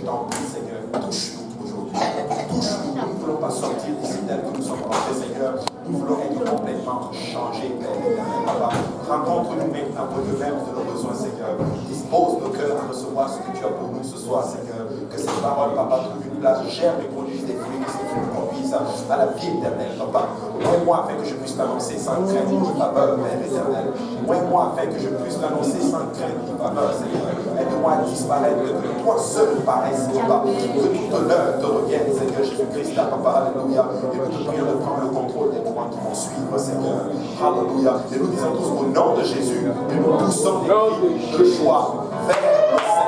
t'en prie, Seigneur, touche-nous aujourd'hui. Touche-nous, nous ne voulons pas sortir d'ici tel que nous sommes rentrés, Seigneur. Nous voulons être complètement changés, Père éternel, Papa. Rencontre-nous maintenant pour le même de nos besoins, Seigneur. Dispose nos cœurs à recevoir ce que tu as pour nous ce soir, Seigneur. Que cette parole, Papa, trouve une place, germe et produise des fruits, que ces fruits conduisent à la vie éternelle, Papa. Moi, afin que je puisse l'annoncer sans crainte ni faveur, Père éternel. Moi, afin que je puisse l'annoncer sans crainte ni faveur, Seigneur. Aide-moi à disparaître, que toi seul paraisse, Papa. Que toute honneur te revienne, Seigneur Jésus-Christ, Papa, alléluia. Et nous te prions de prendre le contrôle des moments qui vont suivre, Seigneur. Alléluia. Et nous disons tous au nom de Jésus, et nous poussons des cris de joie vers le Seigneur.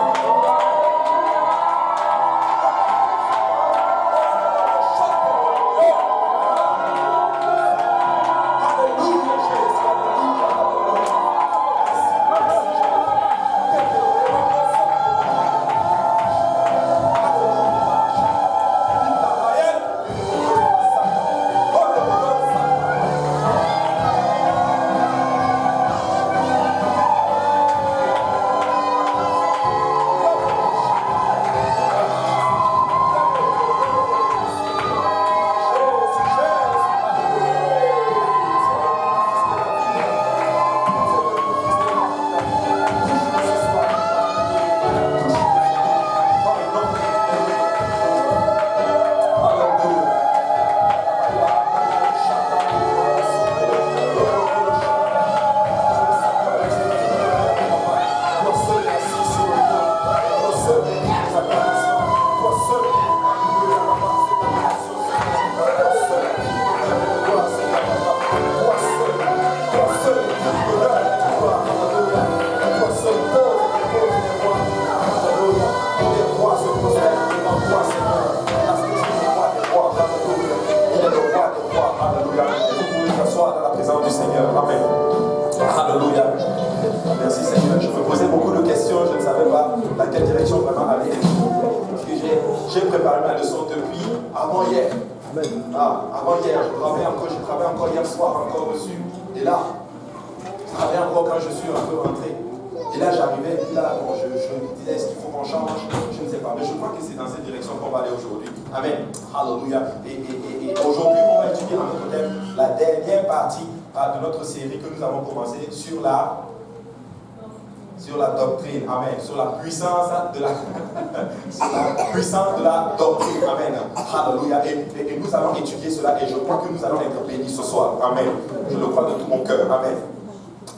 Sur la doctrine, amen, sur la puissance de la puissance de la doctrine, amen, alléluia, et nous allons étudier cela, et je crois que nous allons être bénis ce soir, amen, je le crois de tout mon cœur, amen.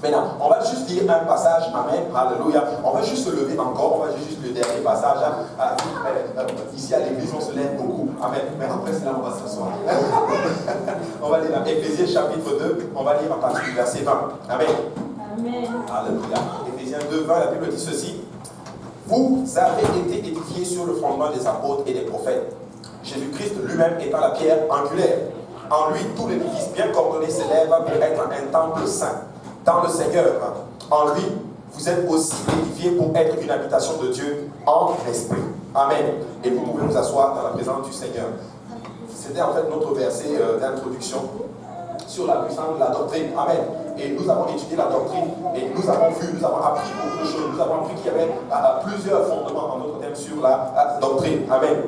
Maintenant, on va juste lire un passage, amen, alléluia, on va juste se lever encore, on va juste le dernier passage, ici à l'église on se lève beaucoup, amen, mais après cela on va s'asseoir. On va lire dans Éphésiens chapitre 2, on va lire à partir du verset 20, amen. Amen. Alléluia. Éphésiens 2, 20, la Bible dit ceci. Vous avez été édifiés sur le fondement des apôtres et des prophètes. Jésus-Christ lui-même étant la pierre angulaire. En lui, tout l'édifice bien coordonné s'élève pour être un temple saint. Dans le Seigneur, en lui, vous êtes aussi édifiés pour être une habitation de Dieu en esprit. Amen. Et vous pouvez vous asseoir dans la présence du Seigneur. C'était en fait notre verset d'introduction sur la puissance de la doctrine. Amen. Et nous avons étudié la doctrine et nous avons vu, nous avons appris beaucoup de choses. Nous avons appris qu'il y avait plusieurs fondements en notre thème sur la doctrine. Amen.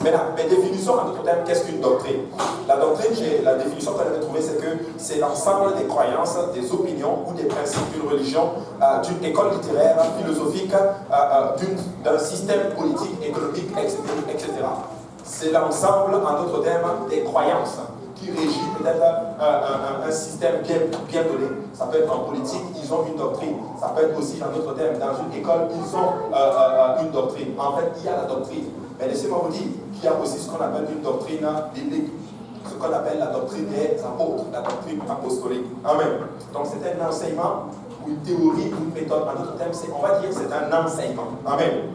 Maintenant, mais définissons en notre thème, qu'est-ce qu'une doctrine? La doctrine, la définition qu'on avait trouvée, c'est que c'est l'ensemble des croyances, des opinions ou des principes d'une religion, d'une école littéraire, philosophique, d'un système politique, économique, etc. C'est l'ensemble, en d'autres termes, des croyances qui régit peut-être un système bien donné. Ça peut être en politique, ils ont une doctrine. Ça peut être aussi, dans d'autres termes, dans une école, ils ont une doctrine. En fait, il y a la doctrine. Mais laissez-moi vous dire qu'il y a aussi ce qu'on appelle une doctrine biblique. Ce qu'on appelle la doctrine des apôtres, la doctrine apostolique. Amen. Donc c'est un enseignement, ou une théorie, ou une méthode. En d'autres termes, on va dire que c'est un enseignement. Amen.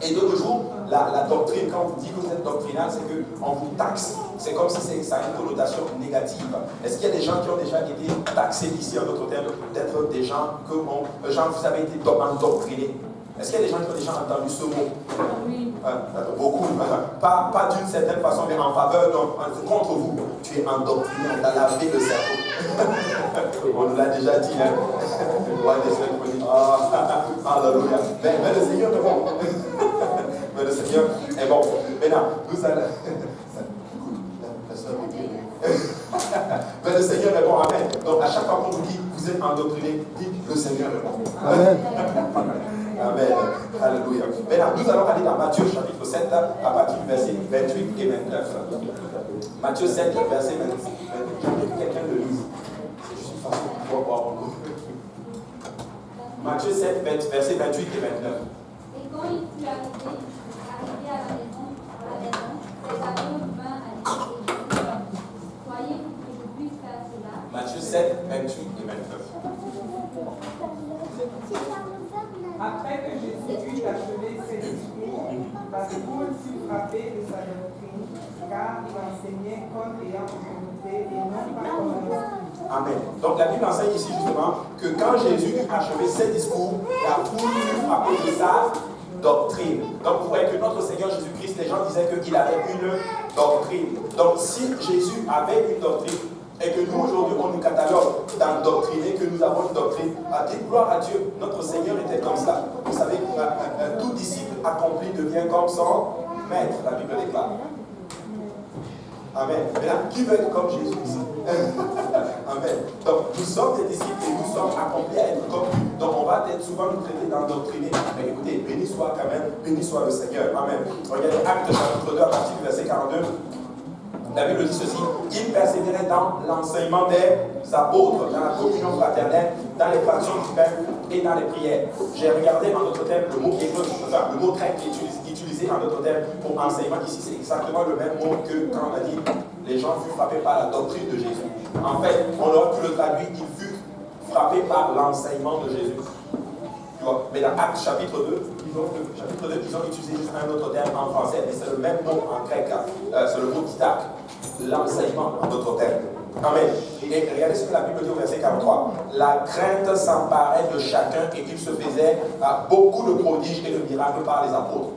Et de nos jours, la doctrine, quand on dit que vous êtes doctrinal, c'est qu'on vous taxe. C'est comme si ça a une connotation négative. Est-ce qu'il y a des gens qui ont déjà été taxés ici, en d'autres termes, d'être des gens que vous avez été endoctrinés? Est-ce qu'il y a des gens qui ont déjà entendu ce mot? Oui. Beaucoup. Pas d'une certaine façon, mais en faveur, contre vous. Tu es endoctriné, on t'a lavé le cerveau. On nous l'a déjà dit, hein. Ouais, des alléluia. Mais le Seigneur est bon. Mais Mais le Seigneur est bon. Maintenant, nous allons... Mais le Seigneur est bon, amen. Donc à chaque fois qu'on vous dit, vous êtes endoctriné, dites, le Seigneur est bon. Amen. Amen. Alléluia. Maintenant, nous allons aller dans Matthieu chapitre 7, à partir du verset 28 et 29. Matthieu 7, verset 28. J'aimerais que quelqu'un le lise. C'est juste une façon de pouvoir voir en nous. Matthieu 7, verset 28 et 29. Et quand il fut arrivé à la maison, ses amis vinrent à lui et dirent, croyez-vous que je puisse faire cela? Matthieu 7, 28 et 29. Après que Jésus eut achevé ses discours, la foule fut frappée de sa doctrine, car il enseignait comme ayant autorité et non pas comme un esprit. Amen. Donc la Bible enseigne ici justement que quand Jésus eut achevé ses discours, la foule fut frappée de sa doctrine. Donc vous voyez que notre Seigneur Jésus-Christ, les gens disaient qu'il avait une doctrine. Donc si Jésus avait une doctrine, et que nous aujourd'hui on nous catalogue d'endoctriner, que nous avons une doctrine, à dire gloire à Dieu, notre Seigneur était comme ça. Vous savez, tout disciple accompli devient comme son maître, la Bible déclare. Amen. Maintenant, qui veut être comme Jésus ici? Amen. Donc, nous sommes des disciples et nous sommes accomplis à être comme lui. Donc, on va être souvent nous traiter d'endoctriner. Mais écoutez, béni soit quand même, béni soit le Seigneur. Amen. Regardez Actes chapitre 2 à partir du verset 42. La Bible dit ceci: ils persévéraient dans l'enseignement des apôtres, dans la communion fraternelle, dans les fractions du pain et dans les prières. J'ai regardé en notre thème le mot qui est enfin, le mot grec qui est utilisé en notre thème pour enseignement. Ici, c'est exactement le même mot que quand on a dit les gens furent frappés par la doctrine de Jésus. En fait, on aurait pu le traduire, ils furent frappés par l'enseignement de Jésus. Tu vois? Mais dans Actes chapitre 2, ils ont utilisé juste un autre terme en français, mais c'est le même mot en grec. C'est le mot didac, l'enseignement en d'autres termes. Amen. Et regardez ce que la Bible dit au verset 43. La crainte s'emparait de chacun et qu'il se faisait beaucoup de prodiges et de miracles par les apôtres.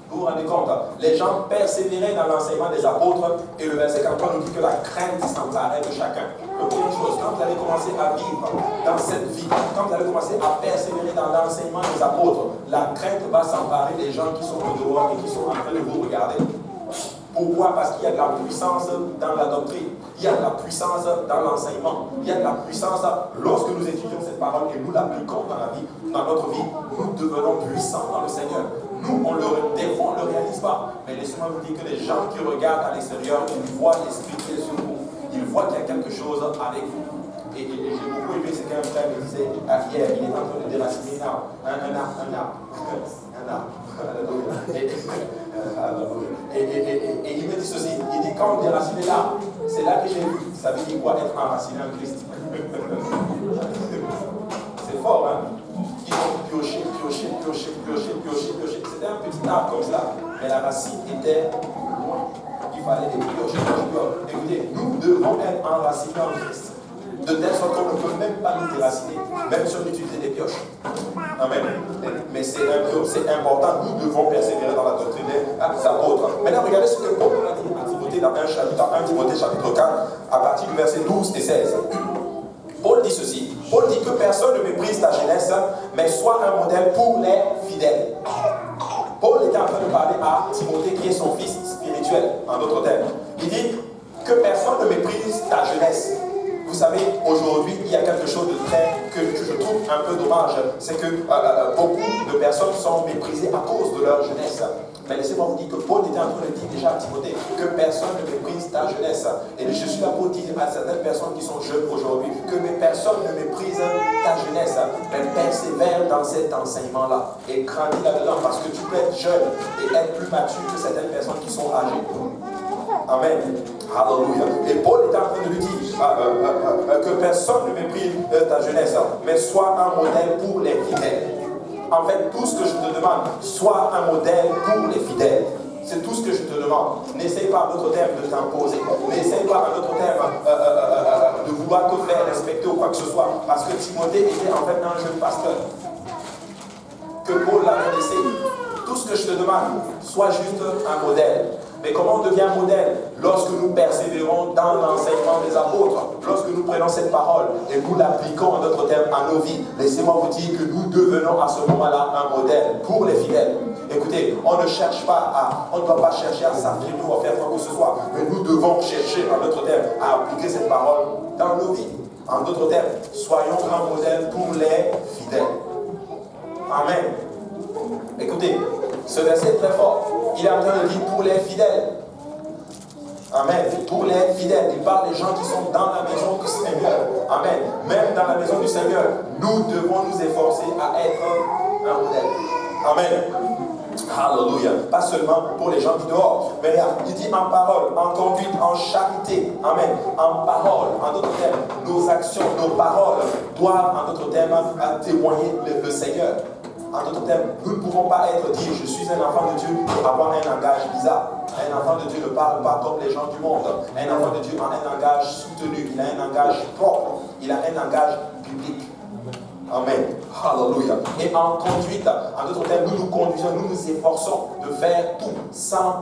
Vous vous rendez compte? Les gens persévéraient dans l'enseignement des apôtres et le verset 43 nous dit que la crainte s'emparait de chacun. La première chose, quand vous allez commencer à vivre dans cette vie, quand vous allez commencer à persévérer dans l'enseignement des apôtres, la crainte va s'emparer des gens qui sont au dehors et qui sont en train de vous regarder. Pourquoi? Parce qu'il y a de la puissance dans la doctrine, il y a de la puissance dans l'enseignement, il y a de la puissance lorsque nous étudions cette parole et nous l'appliquons dans la vie, dans notre vie, nous devenons puissants dans le Seigneur. Nous, des fois, on ne le réalise pas. Mais laissez-moi vous dire que les gens qui regardent à l'extérieur, ils voient l'Esprit qui est sur vous. Ils voient qu'il y a quelque chose avec vous. Et j'ai beaucoup aimé ce qu'un frère me disait hier. Il est en train de déraciner un arbre. Et il me dit ceci. Il dit, quand on déracine l'arbre, c'est là que j'ai vu. Ça veut dire quoi être enraciné en Christ? C'est fort, hein? Ils ont pioché. C'était un petit arbre comme ça, mais la racine était loin. Il fallait les piocher. Écoutez, nous devons être enracinés en Christ, de telle sorte qu'on ne peut même pas nous déraciner, même si on utilise des pioches. Amen. Mais c'est important, nous devons persévérer dans la doctrine des apôtres. Maintenant, regardez ce que Paul a dit à Timothée dans 1 Timothée chapitre 4, à partir du verset 12 et 16. Paul dit ceci. Paul dit que personne ne méprise ta jeunesse, mais sois un modèle pour les fidèles. Paul était en train de parler à Timothée, qui est son fils spirituel, en d'autres termes. Il dit que personne ne méprise ta jeunesse. Vous savez, aujourd'hui, il y a quelque chose de que je trouve un peu dommage, c'est que beaucoup de personnes sont méprisées à cause de leur jeunesse. Mais laissez-moi vous dire que Paul était en train de dire déjà à Timothée que personne ne méprise ta jeunesse. Et je suis là pour dire à certaines personnes qui sont jeunes aujourd'hui que personne ne méprise ta jeunesse, mais persévère dans cet enseignement-là et grandis là-dedans, parce que tu peux être jeune et être plus mature que certaines personnes qui sont âgées. Amen. Alléluia. Et Paul est en train de lui dire que personne ne méprise ta jeunesse, mais sois un modèle pour les fidèles. En fait, tout ce que je te demande, sois un modèle pour les fidèles. C'est tout ce que je te demande. N'essaye pas à d'autres termes de t'imposer. N'essaye pas à d'autres termes de vouloir te faire respecter ou quoi que ce soit. Parce que Timothée était en fait un jeune pasteur que Paul l'avait laissé. Tout ce que je te demande, sois juste un modèle. Mais comment on devient modèle? Lorsque nous persévérons dans l'enseignement des apôtres, lorsque nous prenons cette parole et nous l'appliquons en d'autres termes à nos vies. Laissez-moi vous dire que nous devenons à ce moment-là un modèle pour les fidèles. Écoutez, on ne doit pas chercher à s'affirmer ou à faire quoi que ce soit, mais nous devons chercher, en d'autres termes, à appliquer cette parole dans nos vies. En d'autres termes, soyons un modèle pour les fidèles. Amen. Écoutez, ce verset est très fort. Il est en train de dire pour les fidèles. Amen. Pour les fidèles. Il parle des gens qui sont dans la maison du Seigneur. Amen. Même dans la maison du Seigneur, nous devons nous efforcer à être un modèle. Amen. Alléluia. Pas seulement pour les gens du dehors. Mais là, il dit en parole, en conduite, en charité. Amen. En parole, en d'autres termes, nos actions, nos paroles doivent, en d'autres termes, témoigner le Seigneur. En d'autres termes, nous ne pouvons pas dire je suis un enfant de Dieu et avoir un langage bizarre. Un enfant de Dieu ne parle pas comme les gens du monde. Un enfant de Dieu a un langage soutenu, il a un langage propre, il a un langage biblique. Amen. Alléluia. Et en conduite, en d'autres termes, nous nous conduisons, nous nous efforçons de faire tout sans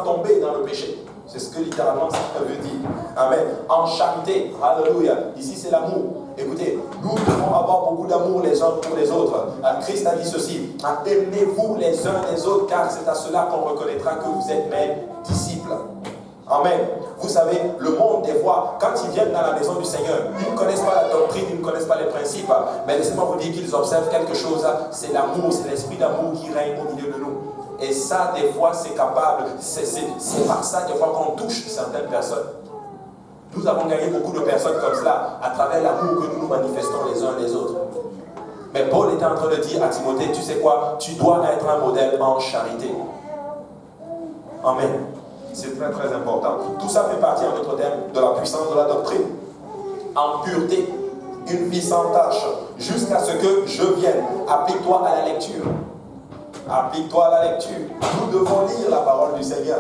tomber dans le péché. C'est ce que littéralement ça veut dire. Amen. En charité, alléluia. Ici c'est l'amour. Écoutez, nous devons avoir beaucoup d'amour les uns pour les autres. Christ a dit ceci, aimez-vous les uns les autres, car c'est à cela qu'on reconnaîtra que vous êtes mes disciples. Amen. Vous savez, le monde, des fois, quand ils viennent dans la maison du Seigneur, ils ne connaissent pas la doctrine, ils ne connaissent pas les principes. Mais laissez-moi vous dire qu'ils observent quelque chose, c'est l'amour, c'est l'esprit d'amour qui règne au milieu de nous. Et ça, des fois, c'est capable, c'est par ça, des fois, qu'on touche certaines personnes. Nous avons gagné beaucoup de personnes comme cela à travers l'amour que nous nous manifestons les uns les autres. Mais Paul était en train de dire à Timothée, tu sais quoi, tu dois être un modèle en charité. Amen. C'est très très important. Tout ça fait partie, en d'autres termes, de la puissance de la doctrine. En pureté, une vie sans tâche, jusqu'à ce que je vienne. Applique-toi à la lecture. Applique-toi à la lecture. Nous devons lire la parole du Seigneur.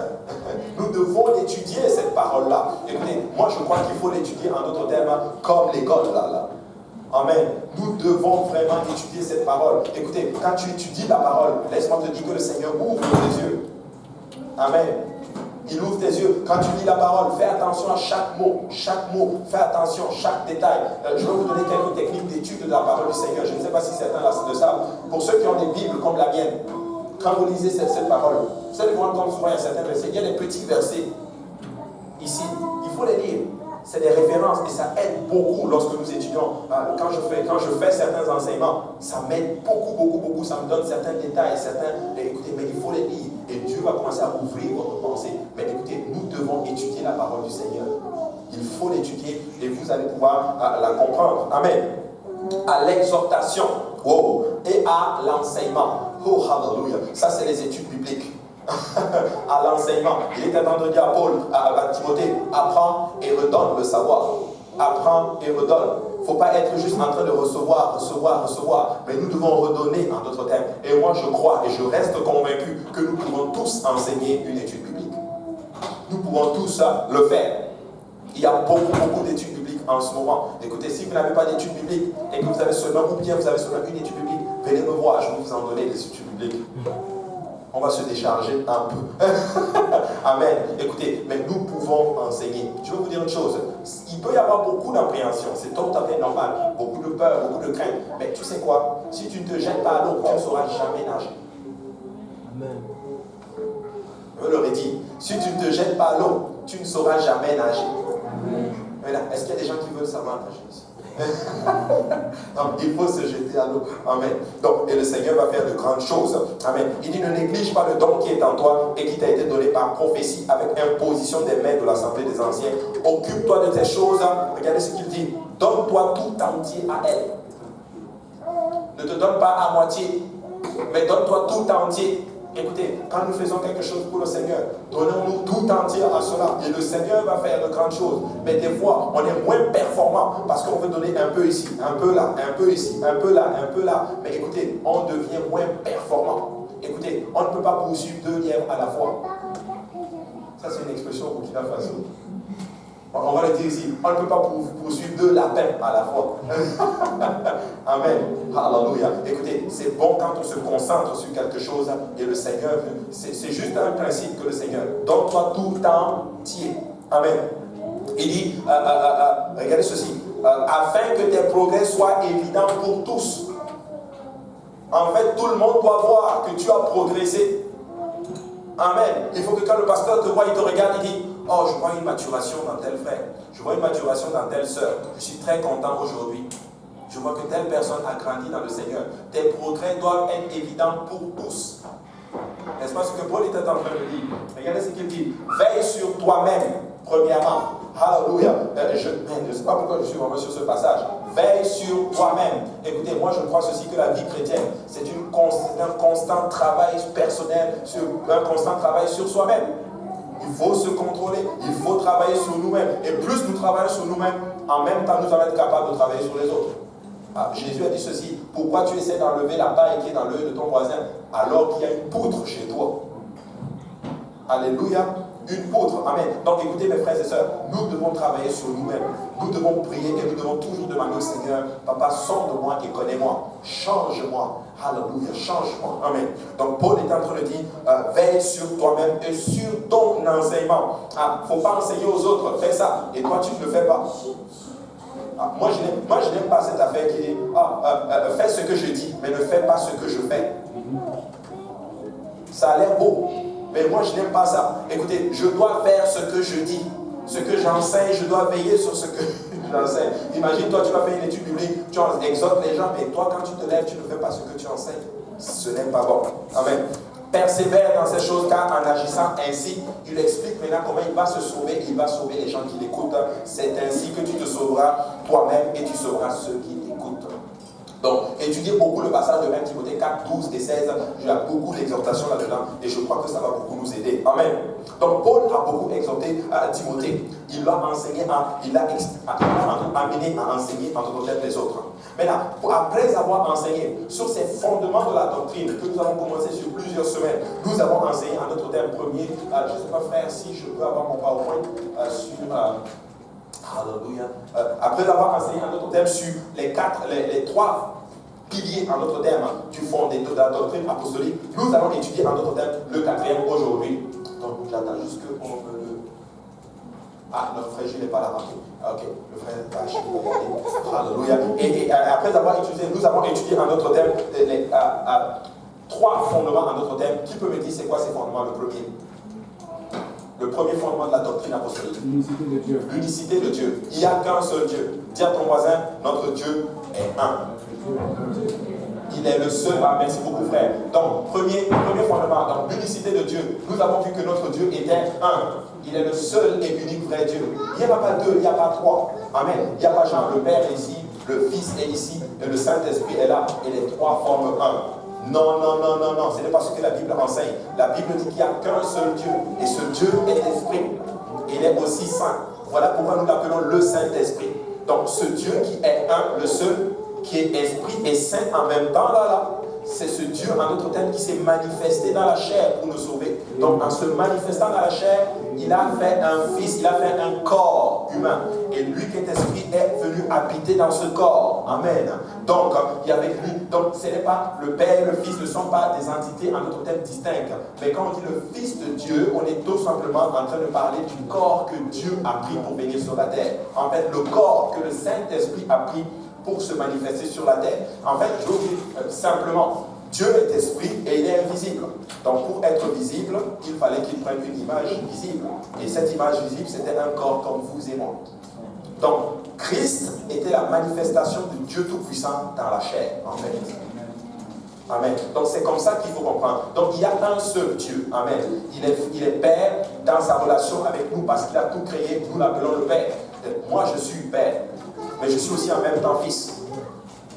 Nous devons étudier cette parole-là. Écoutez, moi je crois qu'il faut l'étudier en d'autres termes comme l'école là. Amen. Nous devons vraiment étudier cette parole. Écoutez, quand tu étudies la parole, laisse-moi te dire que le Seigneur ouvre tes yeux. Amen. Il ouvre tes yeux. Quand tu lis la parole, fais attention à chaque mot. Chaque mot, fais attention à chaque détail. Je vais vous donner quelques techniques d'étude de la parole du Seigneur. Je ne sais pas si certains le savent. Pour ceux qui ont des Bibles comme la mienne, quand vous lisez cette parole, vous allez voir comme souvent il y a certains versets. Il y a des petits versets ici. Il faut les lire. C'est des références et ça aide beaucoup lorsque nous étudions. Quand je fais certains enseignements, ça m'aide beaucoup. Ça me donne certains détails, écoutez, mais il faut les lire. Et Dieu va commencer à ouvrir votre pensée. Mais écoutez, nous devons étudier la parole du Seigneur. Il faut l'étudier et vous allez pouvoir la comprendre. Amen. À l'exhortation et à l'enseignement. Oh, hallelujah. Ça, c'est les études bibliques. À l'enseignement. Il est en train de dire à Paul, à Timothée, apprends et redonne le savoir. Apprends et redonne. Il ne faut pas être juste en train de recevoir. Mais nous devons redonner en d'autres termes. Et moi, je crois et je reste convaincu que nous pouvons tous enseigner une étude biblique. Nous pouvons tous le faire. Il y a beaucoup d'études bibliques en ce moment. Écoutez, si vous n'avez pas d'études bibliques et que vous avez seulement, ou bien vous avez seulement une étude biblique, venez me voir, je vais vous en donner des études bibliques. On va se décharger un peu. Amen. Écoutez, mais nous pouvons enseigner. Je vais vous dire une chose. Il peut y avoir beaucoup d'appréhension. C'est tout à fait normal. Beaucoup de peur, beaucoup de crainte. Mais tu sais quoi? Si tu ne te jettes pas à l'eau, tu ne sauras jamais nager. Amen. Je leur ai dit. Si tu ne te jettes pas à l'eau, tu ne sauras jamais nager. Amen. Est-ce qu'il y a des gens qui veulent savoir nager ici? Donc, il faut se jeter à l'eau. Amen. Donc, et le Seigneur va faire de grandes choses. Amen. Il dit, ne néglige pas le don qui est en toi et qui t'a été donné par prophétie avec imposition des mains de l'Assemblée des anciens. Occupe-toi de tes choses. Regardez ce qu'il dit. Donne-toi tout entier à elle. Ne te donne pas à moitié, mais donne-toi tout entier. Écoutez, quand nous faisons quelque chose pour le Seigneur, donnons-nous tout entier à cela. Et le Seigneur va faire de grandes choses. Mais des fois, on est moins performant parce qu'on veut donner un peu ici, un peu là, un peu ici, un peu là, un peu là. Mais écoutez, on devient moins performant. Écoutez, on ne peut pas poursuivre 2 lièvres à la fois. Ça, c'est une expression au Burkina Faso. On va le dire ici, on ne peut pas poursuivre deux lapins à la fois. Amen. Alléluia. Écoutez, c'est bon quand on se concentre sur quelque chose et le Seigneur, c'est juste un principe que le Seigneur donne-toi tout entier. Amen. Il dit, regardez ceci, afin que tes progrès soient évidents pour tous. En fait, tout le monde doit voir que tu as progressé. Amen. Il faut que quand le pasteur te voit, il te regarde, il dit, oh, je vois une maturation dans tel frère. Je vois une maturation dans telle sœur. Je suis très content aujourd'hui. Je vois que telle personne a grandi dans le Seigneur. Tes progrès doivent être évidents pour tous. N'est-ce pas ce que Paul était en train de dire? Regardez ce qu'il dit. Veille sur toi-même, premièrement. Alléluia. Je ne sais pas pourquoi je suis vraiment sur ce passage. Veille sur toi-même. Écoutez, moi je crois ceci, que la vie chrétienne, c'est un constant travail personnel, un constant travail sur soi-même. Il faut se contrôler, il faut travailler sur nous-mêmes. Et plus nous travaillons sur nous-mêmes, en même temps nous allons être capables de travailler sur les autres. Ah, Jésus a dit ceci, pourquoi tu essaies d'enlever la paille qui est dans l'œil de ton voisin alors qu'il y a une poutre chez toi? Alléluia. Une poutre. Amen. Donc écoutez mes frères et sœurs, nous devons travailler sur nous-mêmes. Nous devons prier et nous devons toujours demander au Seigneur, Papa, sonde-moi et connais-moi. Change-moi. Alléluia. Change-moi. Amen. Donc Paul est en train de dire, veille sur toi-même et sur ton enseignement. Il ne faut pas enseigner aux autres. Fais ça. Et toi, tu ne le fais pas. Moi, je n'aime pas cette affaire qui dit, fais ce que je dis, mais ne fais pas ce que je fais. Ça a l'air beau. Mais moi, je n'aime pas ça. Écoutez, je dois faire ce que je dis. Ce que j'enseigne, je dois veiller sur ce que j'enseigne. Imagine, toi, tu vas faire une étude biblique, tu exhortes les gens, mais toi, quand tu te lèves, tu ne fais pas ce que tu enseignes. Ce n'est pas bon. Amen. Persévère dans ces choses, car en agissant ainsi, il explique maintenant comment il va se sauver, et il va sauver les gens qui l'écoutent. C'est ainsi que tu te sauveras toi-même et tu sauveras ceux qui t'écoutent. Donc, étudiez beaucoup le passage de 1 Timothée 4, 12 et 16. Il y a beaucoup d'exhortations là-dedans et je crois que ça va beaucoup nous aider. Amen. Donc, Paul a beaucoup exhorté Timothée. Il l'a enseigné, il l'a amené à enseigner en d'autres termes les autres. Maintenant, après avoir enseigné sur ces fondements de la doctrine que nous avons commencé sur plusieurs semaines, nous avons enseigné en d'autres termes premier. Je ne sais pas, frère, si je peux avoir mon PowerPoint sur. Alléluia. Après avoir enseigné en d'autres termes sur les trois piliers en d'autres termes du fond de la doctrine apostolique, nous allons étudier en d'autres termes le quatrième aujourd'hui. Donc j'attends juste qu'on me le. Notre frère Gilles n'est pas là. Ok, le frère H, alléluia. Et après avoir étudié, nous avons étudié en d'autres termes trois fondements en d'autres termes. Qui peut me dire c'est quoi ces fondements? Le premier fondement de la doctrine apostolique. L'unicité de Dieu. L'unicité de Dieu. Il n'y a qu'un seul Dieu. Dis à ton voisin, notre Dieu est un. Il est le seul. Ah, merci beaucoup, frère. Donc, premier fondement, donc l'unicité de Dieu. Nous avons vu que notre Dieu était un. Il est le seul et unique vrai Dieu. Il n'y en a pas deux, il n'y a pas trois. Amen. Il n'y a pas genre le Père est ici, le Fils est ici, et le Saint-Esprit est là. Et les trois forment un. Non, ce n'est pas ce que la Bible enseigne. La Bible dit qu'il n'y a qu'un seul Dieu. Et ce Dieu est esprit. Il est aussi saint. Voilà pourquoi nous l'appelons le Saint-Esprit. Donc ce Dieu qui est un, le seul, qui est esprit et saint en même temps, c'est ce Dieu, en d'autres termes, qui s'est manifesté dans la chair pour nous sauver. Donc en se manifestant dans la chair, il a fait un fils, il a fait un corps humain. Et lui qui est esprit est venu habiter dans ce corps. Amen. Donc, il y avait lui. Donc, ce n'est pas le Père et le Fils ne sont pas des entités en d'autres termes distinctes. Mais quand on dit le Fils de Dieu, on est tout simplement en train de parler du corps que Dieu a pris pour venir sur la terre. En fait, le corps que le Saint-Esprit a pris pour se manifester sur la terre. En fait, je vous dis simplement, Dieu est esprit et il est invisible. Donc pour être visible, il fallait qu'il prenne une image visible. Et cette image visible, c'était un corps comme vous et moi. Donc Christ était la manifestation de Dieu Tout-Puissant dans la chair, en fait. Amen. Donc c'est comme ça qu'il faut comprendre. Donc il y a un seul Dieu. Amen. Il est Père dans sa relation avec nous parce qu'il a tout créé. Nous l'appelons le Père. Moi je suis Père. Mais je suis aussi en même temps fils.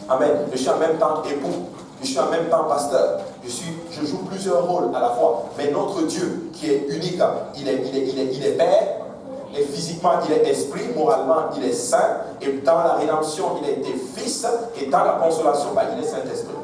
Amen. Je suis en même temps époux. Je suis en même temps pasteur. Je joue plusieurs rôles à la fois. Mais notre Dieu, qui est unique, il est Père, Et physiquement, il est esprit, moralement, il est saint. Et dans la rédemption, il a été fils. Et dans la consolation, il est Saint-Esprit.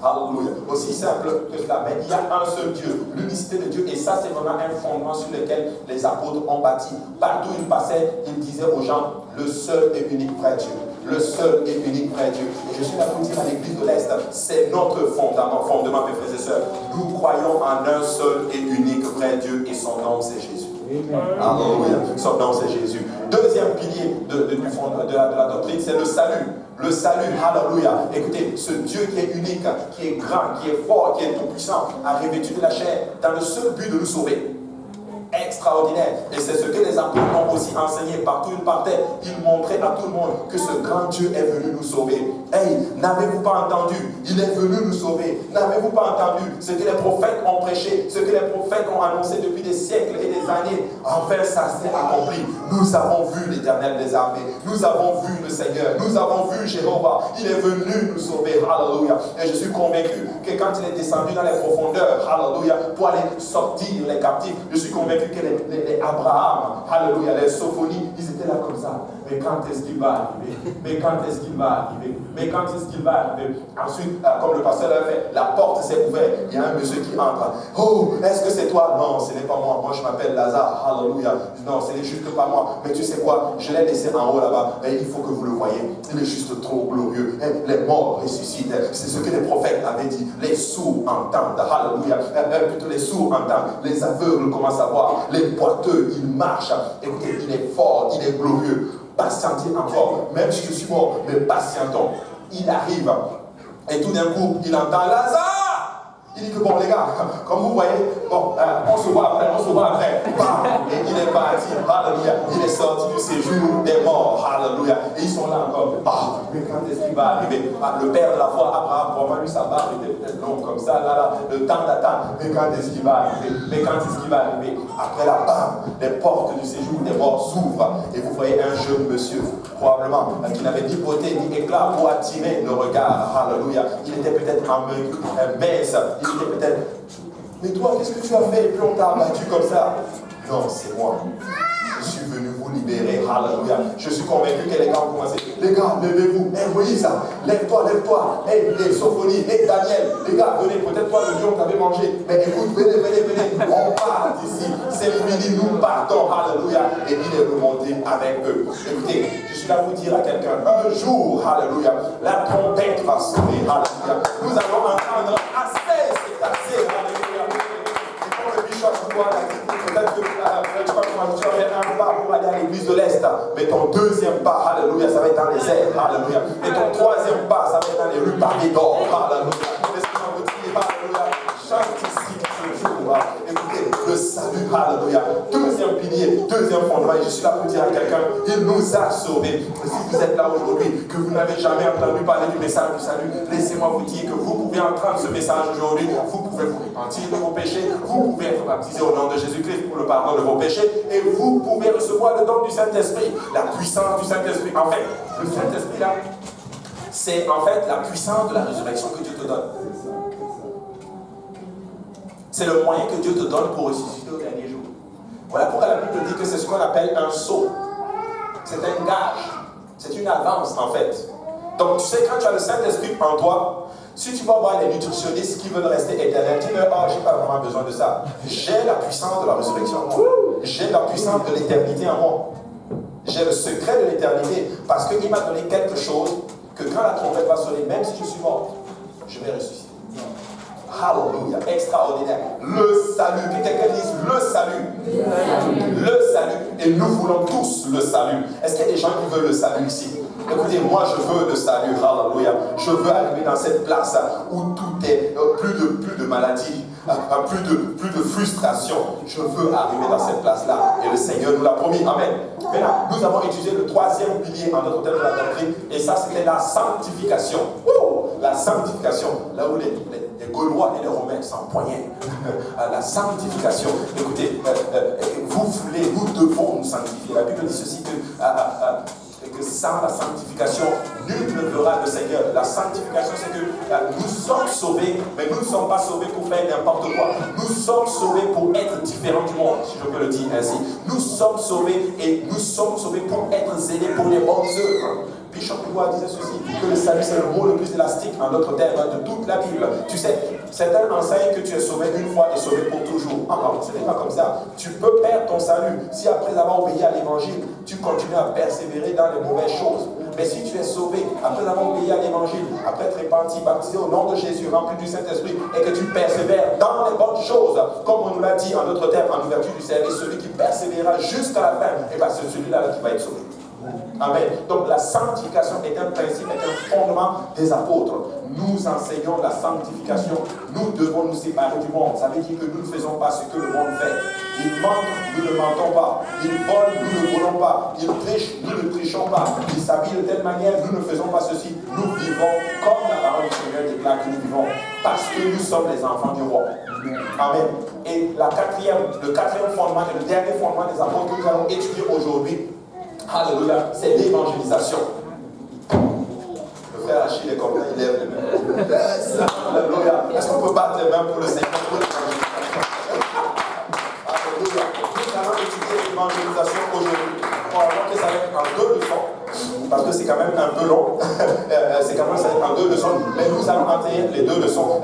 Alléluia. Aussi simple que cela. Mais il y a un seul Dieu, l'unicité de Dieu. Et ça, c'est vraiment un fondement sur lequel les apôtres ont bâti. Partout où ils passaient, ils disaient aux gens, le seul et unique vrai Dieu. Le seul et unique vrai Dieu. Et je suis là pour dire à l'Église de l'Est, c'est notre fondement, mes frères et sœurs. Nous croyons en un seul et unique vrai Dieu. Et son nom, c'est Jésus. Alléluia. Son nom, c'est Jésus. Deuxième pilier de la doctrine, c'est le salut. Le salut, alléluia. Écoutez, ce Dieu qui est unique, qui est grand, qui est fort, qui est tout-puissant, a revêtu de la chair dans le seul but de nous sauver. Extraordinaire. Et c'est ce que les apôtres ont aussi enseigné. Partout où ils partaient, ils montraient à tout le monde que ce grand Dieu est venu nous sauver. Hey, n'avez-vous pas entendu? Il est venu nous sauver. N'avez-vous pas entendu ce que les prophètes ont prêché, ce que les prophètes ont annoncé depuis des siècles et des années? Enfin, ça s'est accompli. Nous avons vu l'Éternel des armées. Nous avons vu le Seigneur. Nous avons vu Jéhovah. Il est venu nous sauver. Alléluia. Et je suis convaincu que quand il est descendu dans les profondeurs, alléluia, pour aller sortir les captifs, je suis convaincu que les Abraham, alléluia, les Sophonies, ils étaient là comme ça. Mais quand est-ce qu'il va arriver? Mais quand est-ce qu'il va arriver? Mais quand est-ce qu'il va arriver? Ensuite, comme le pasteur l'a fait, la porte s'est ouverte. Il y a un monsieur qui entre. Oh, est-ce que c'est toi? Non, ce n'est pas moi. Moi, je m'appelle Lazare. Alléluia. Non, ce n'est juste pas moi. Mais tu sais quoi? Je l'ai laissé en haut là-bas. Mais il faut que vous le voyez. Il est juste trop glorieux. Les morts ressuscitent. C'est ce que les prophètes avaient dit. Les sourds entendent. Alléluia. Plutôt les sourds entendent. Les aveugles commencent à voir. Les boiteux, ils marchent. Écoutez, il est fort, il est glorieux. Patientez encore, même si je suis mort, mais patientons. Il arrive, et tout d'un coup, il entend Lazare. Il dit que bon, les gars, comme vous voyez, bon, on se voit après. Et il est parti, alléluia. Il est sorti du séjour des morts, alléluia. Et ils sont là encore. Mais quand est-ce qu'il va arriver? Le père de la foi, Abraham, probablement lui, sa barbe était peut-être longue comme ça, là, le temps d'attendre. Mais quand est-ce qu'il va arriver? Après la bam, les portes du séjour des morts s'ouvrent. Et vous voyez un jeune monsieur, probablement, qui n'avait ni beauté ni éclat pour attirer le regard, alléluia. Il était peut-être mince. Il était peut-être, mais toi, qu'est-ce que tu as fait? Et puis on t'a abattu comme ça. Non, c'est moi. Je suis venu vous libérer. Alléluia. Je suis convaincu que les gars ont commencé. Les gars, levez-vous. Hey, Moïse, lève-toi. Hey, Sophonie, hey, Daniel. Les gars, venez. Peut-être toi, le lion t'avait mangé. Mais écoute, venez. On part d'ici. C'est fini. Nous partons. Alléluia. Et il est remonté avec eux. Écoutez, je suis là pour dire à quelqu'un, un jour, alléluia, la trompette va sonner. Alléluia. Nous allons entendre assez. Alléluia. Et quand le bishop vous voit, peut-être que tu as fait un pas pour aller à l'église de l'Est, mais ton deuxième pas, alléluia, ça va être dans les airs, alléluia. Et ton troisième pas, ça va être dans les rues pavées d'or, alléluia. Est-ce que vous dites, alléluia, chante ici ce jour, écoutez, le salut, alléluia. Deuxième pilier, deuxième fondement, et je suis là pour dire à quelqu'un, il nous a sauvés. Si vous êtes là aujourd'hui, que vous n'avez jamais entendu parler du message du salut, laissez-moi vous dire que vous pouvez entendre ce message aujourd'hui, vous pouvez vous repentir de vos péchés, vous pouvez être baptisé au nom de Jésus-Christ pour le pardon de vos péchés, et vous pouvez recevoir le don du Saint-Esprit, la puissance du Saint-Esprit. En fait, le Saint-Esprit là, c'est en fait la puissance de la résurrection que Dieu te donne. C'est le moyen que Dieu te donne pour ressusciter au dernier jour. Voilà pourquoi la Bible dit que c'est ce qu'on appelle un sceau. C'est un gage. C'est une avance en fait. Donc tu sais, quand tu as le Saint-Esprit en toi, si tu vas voir les nutritionnistes qui veulent rester éternels, dis-leur, je n'ai pas vraiment besoin de ça. J'ai la puissance de la résurrection en moi. J'ai la puissance de l'éternité en moi. J'ai le secret de l'éternité parce qu'il m'a donné quelque chose que quand la trompette va sonner, même si je suis mort, je vais ressusciter. Alléluia, extraordinaire. Le salut, que quelqu'un dise le salut. Le salut. Et nous voulons tous le salut. Est-ce qu'il y a des gens qui veulent le salut ici? Écoutez, moi je veux le salut, alléluia. Je veux arriver dans cette place où tout est plus de maladie, plus de frustration. Je veux arriver dans cette place-là. Et le Seigneur nous l'a promis. Amen. Maintenant, nous avons étudié le troisième pilier en notre thème de la doctrine. Et ça, c'était la sanctification. La sanctification. Là où les Gaulois et les Romains s'empoignaient. La sanctification. Écoutez, vous voulez, nous devons nous sanctifier. La Bible dit ceci que sans la sanctification, nul ne verra le Seigneur. La sanctification, c'est que nous sommes sauvés, mais nous ne sommes pas sauvés pour faire n'importe quoi. Nous sommes sauvés pour être différents du monde, si je peux le dire ainsi. Nous sommes sauvés et nous sommes sauvés pour être zélés pour les bonnes œuvres. Bishop Dubois disait ceci, que le salut c'est le mot le plus élastique en d'autres termes de toute la Bible. Tu sais, certains enseignent que tu es sauvé une fois et sauvé pour toujours. Non, ce n'est pas comme ça. Tu peux perdre ton salut si après avoir obéi à l'évangile, tu continues à persévérer dans les mauvaises choses. Mais si tu es sauvé après avoir obéi à l'évangile, après être repenti, baptisé au nom de Jésus, rempli du Saint-Esprit, et que tu persévères dans les bonnes choses, comme on nous l'a dit en d'autres termes, en ouverture du service, celui qui persévérera jusqu'à la fin, et bien c'est celui-là qui va être sauvé. Amen. Donc la sanctification est un principe, est un fondement des apôtres. Nous enseignons la sanctification. Nous devons nous séparer du monde. Ça veut dire que nous ne faisons pas ce que le monde fait. Ils mentent, nous ne mentons pas. Ils volent, nous ne volons pas. Ils trichent, nous ne trichons pas. Ils s'habillent de telle manière, nous ne faisons pas ceci. Nous vivons comme la parole du Seigneur déclare que nous vivons. Parce que nous sommes les enfants du roi. Amen. Et le quatrième fondement et le dernier fondement des apôtres que nous allons étudier aujourd'hui, alléluia, c'est l'évangélisation. Le frère Achille est comme ça, il lève les mains. Alléluia. Est-ce qu'on peut battre les mains pour le Seigneur, pour l'évangélisation? Alléluia. Nous allons étudier l'évangélisation aujourd'hui. On va voir que ça va être en 2 leçons, parce que c'est quand même un peu long. C'est quand même ça va être en 2 leçons, mais nous allons enterrer les 2 leçons.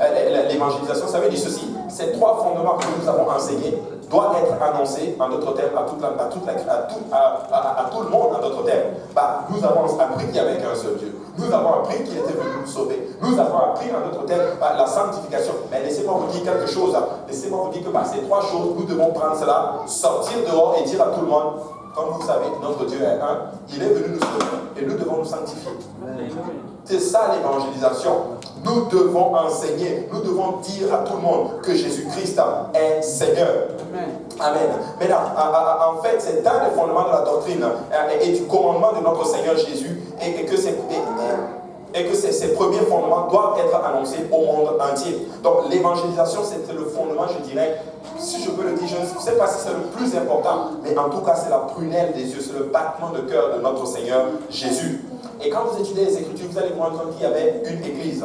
L'évangélisation, ça veut dire ceci. Ces 3 fondements que nous avons enseignés doivent être annoncés, en d'autres termes, à tout le monde, en d'autres termes. Nous avons appris qu'il n'y avait qu'un seul Dieu. Nous avons appris qu'il était venu nous sauver. Nous avons appris, en d'autres termes, la sanctification. Mais laissez-moi vous dire quelque chose. Laissez-moi vous dire que ces 3 choses, nous devons prendre cela, sortir dehors et dire à tout le monde, comme vous savez, notre Dieu est un, il est venu nous sauver et nous devons nous sanctifier. C'est ça l'évangélisation. Nous devons enseigner, nous devons dire à tout le monde que Jésus-Christ est Seigneur. Amen. Maintenant, en fait, c'est un des fondements de la doctrine et du commandement de notre Seigneur Jésus et que ces premiers fondements doivent être annoncés au monde entier. Donc l'évangélisation, c'est le fondement, je dirais, si je peux le dire, je ne sais pas si c'est le plus important, mais en tout cas c'est la prunelle des yeux, c'est le battement de cœur de notre Seigneur Jésus. Et quand vous étudiez les Écritures, vous allez vous rendre compte qu'il y avait une église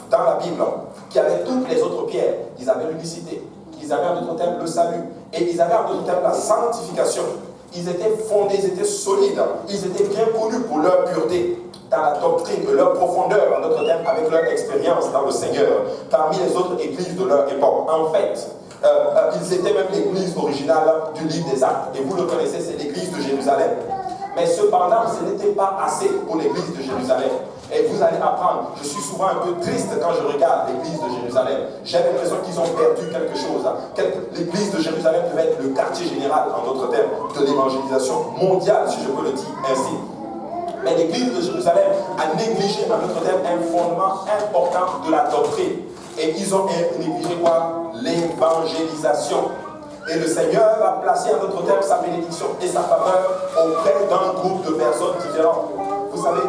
dans la Bible qui avait toutes les autres pierres. Ils avaient l'unicité, ils avaient en d'autres termes le salut, et ils avaient en d'autres termes la sanctification. Ils étaient fondés, ils étaient solides, ils étaient bien connus pour leur pureté dans la doctrine, leur profondeur, en d'autres termes, avec leur expérience dans le Seigneur, parmi les autres églises de leur époque. En fait, ils étaient même l'église originale du livre des Actes. Et vous le connaissez, c'est l'église de Jérusalem. Mais cependant, ce n'était pas assez pour l'église de Jérusalem. Et vous allez apprendre, je suis souvent un peu triste quand je regarde l'église de Jérusalem. J'ai l'impression qu'ils ont perdu quelque chose. L'église de Jérusalem devait être le quartier général, en d'autres termes, de l'évangélisation mondiale, si je peux le dire ainsi. Mais l'église de Jérusalem a négligé, en d'autres termes, un fondement important de la doctrine. Et ils ont négligé quoi? L'évangélisation. Et le Seigneur va placer, en d'autres termes, sa bénédiction et sa faveur auprès d'un groupe de personnes différentes. Vous savez,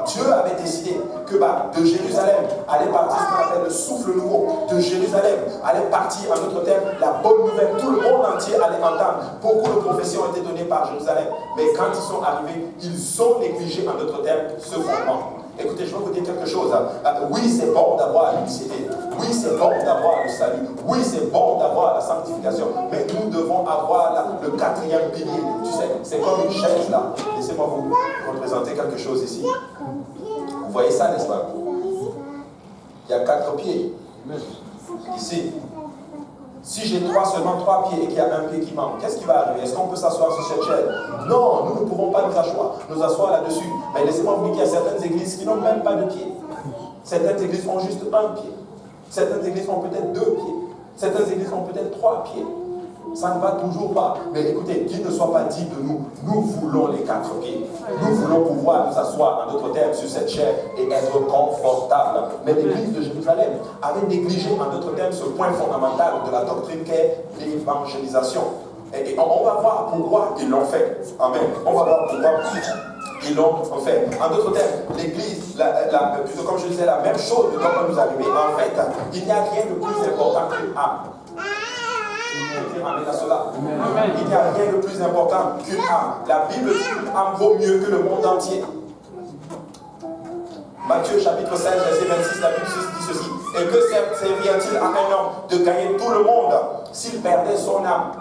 Dieu avait décidé que de Jérusalem allait partir ce qu'on appelle le souffle nouveau. De Jérusalem allait partir, en d'autres termes, la bonne nouvelle. Tout le monde entier allait entendre. Beaucoup de prophéties ont été données par Jérusalem. Mais quand ils sont arrivés, ils ont négligé, en d'autres termes, ce fondement. Écoutez, je vais vous dire quelque chose. Oui, c'est bon d'avoir l'unicité. Oui, c'est bon d'avoir le salut. Oui, c'est bon d'avoir la sanctification. Mais nous devons avoir le 4e pilier. Tu sais, c'est comme une chaise là. Laissez-moi vous représenter quelque chose ici. Vous voyez ça, n'est-ce pas? Il y a 4 pieds. Ici. Si j'ai seulement 3 pieds et qu'il y a un pied qui manque, qu'est-ce qui va arriver? Est-ce qu'on peut s'asseoir sur cette chaise? Non, nous ne pouvons pas nous asseoir là-dessus. Mais laissez-moi vous dire qu'il y a certaines églises qui n'ont même pas de pieds. Certaines églises ont juste un pied. Certaines églises ont peut-être 2 pieds. Certaines églises ont peut-être 3 pieds. Ça ne va toujours pas. Mais écoutez, qu'il ne soit pas dit de nous, nous voulons les 4 pieds. Nous voulons pouvoir nous asseoir, en d'autres termes, sur cette chaise et être confortable. Mais l'église de Jérusalem avait négligé, en d'autres termes, ce point fondamental de la doctrine qu'est l'évangélisation. Et on va voir pourquoi ils l'ont fait. Amen. On va voir pourquoi ils l'ont fait. En d'autres termes, l'église, plutôt comme je disais, la même chose de comment nous arriver. En fait, il n'y a rien de plus important que Amen à cela. Il n'y a rien de plus important qu'une âme. La Bible dit qu'une âme vaut mieux que le monde entier. Matthieu chapitre 16, verset 26, la Bible dit ceci. Et que servirait-il à un homme de gagner tout le monde s'il perdait son âme?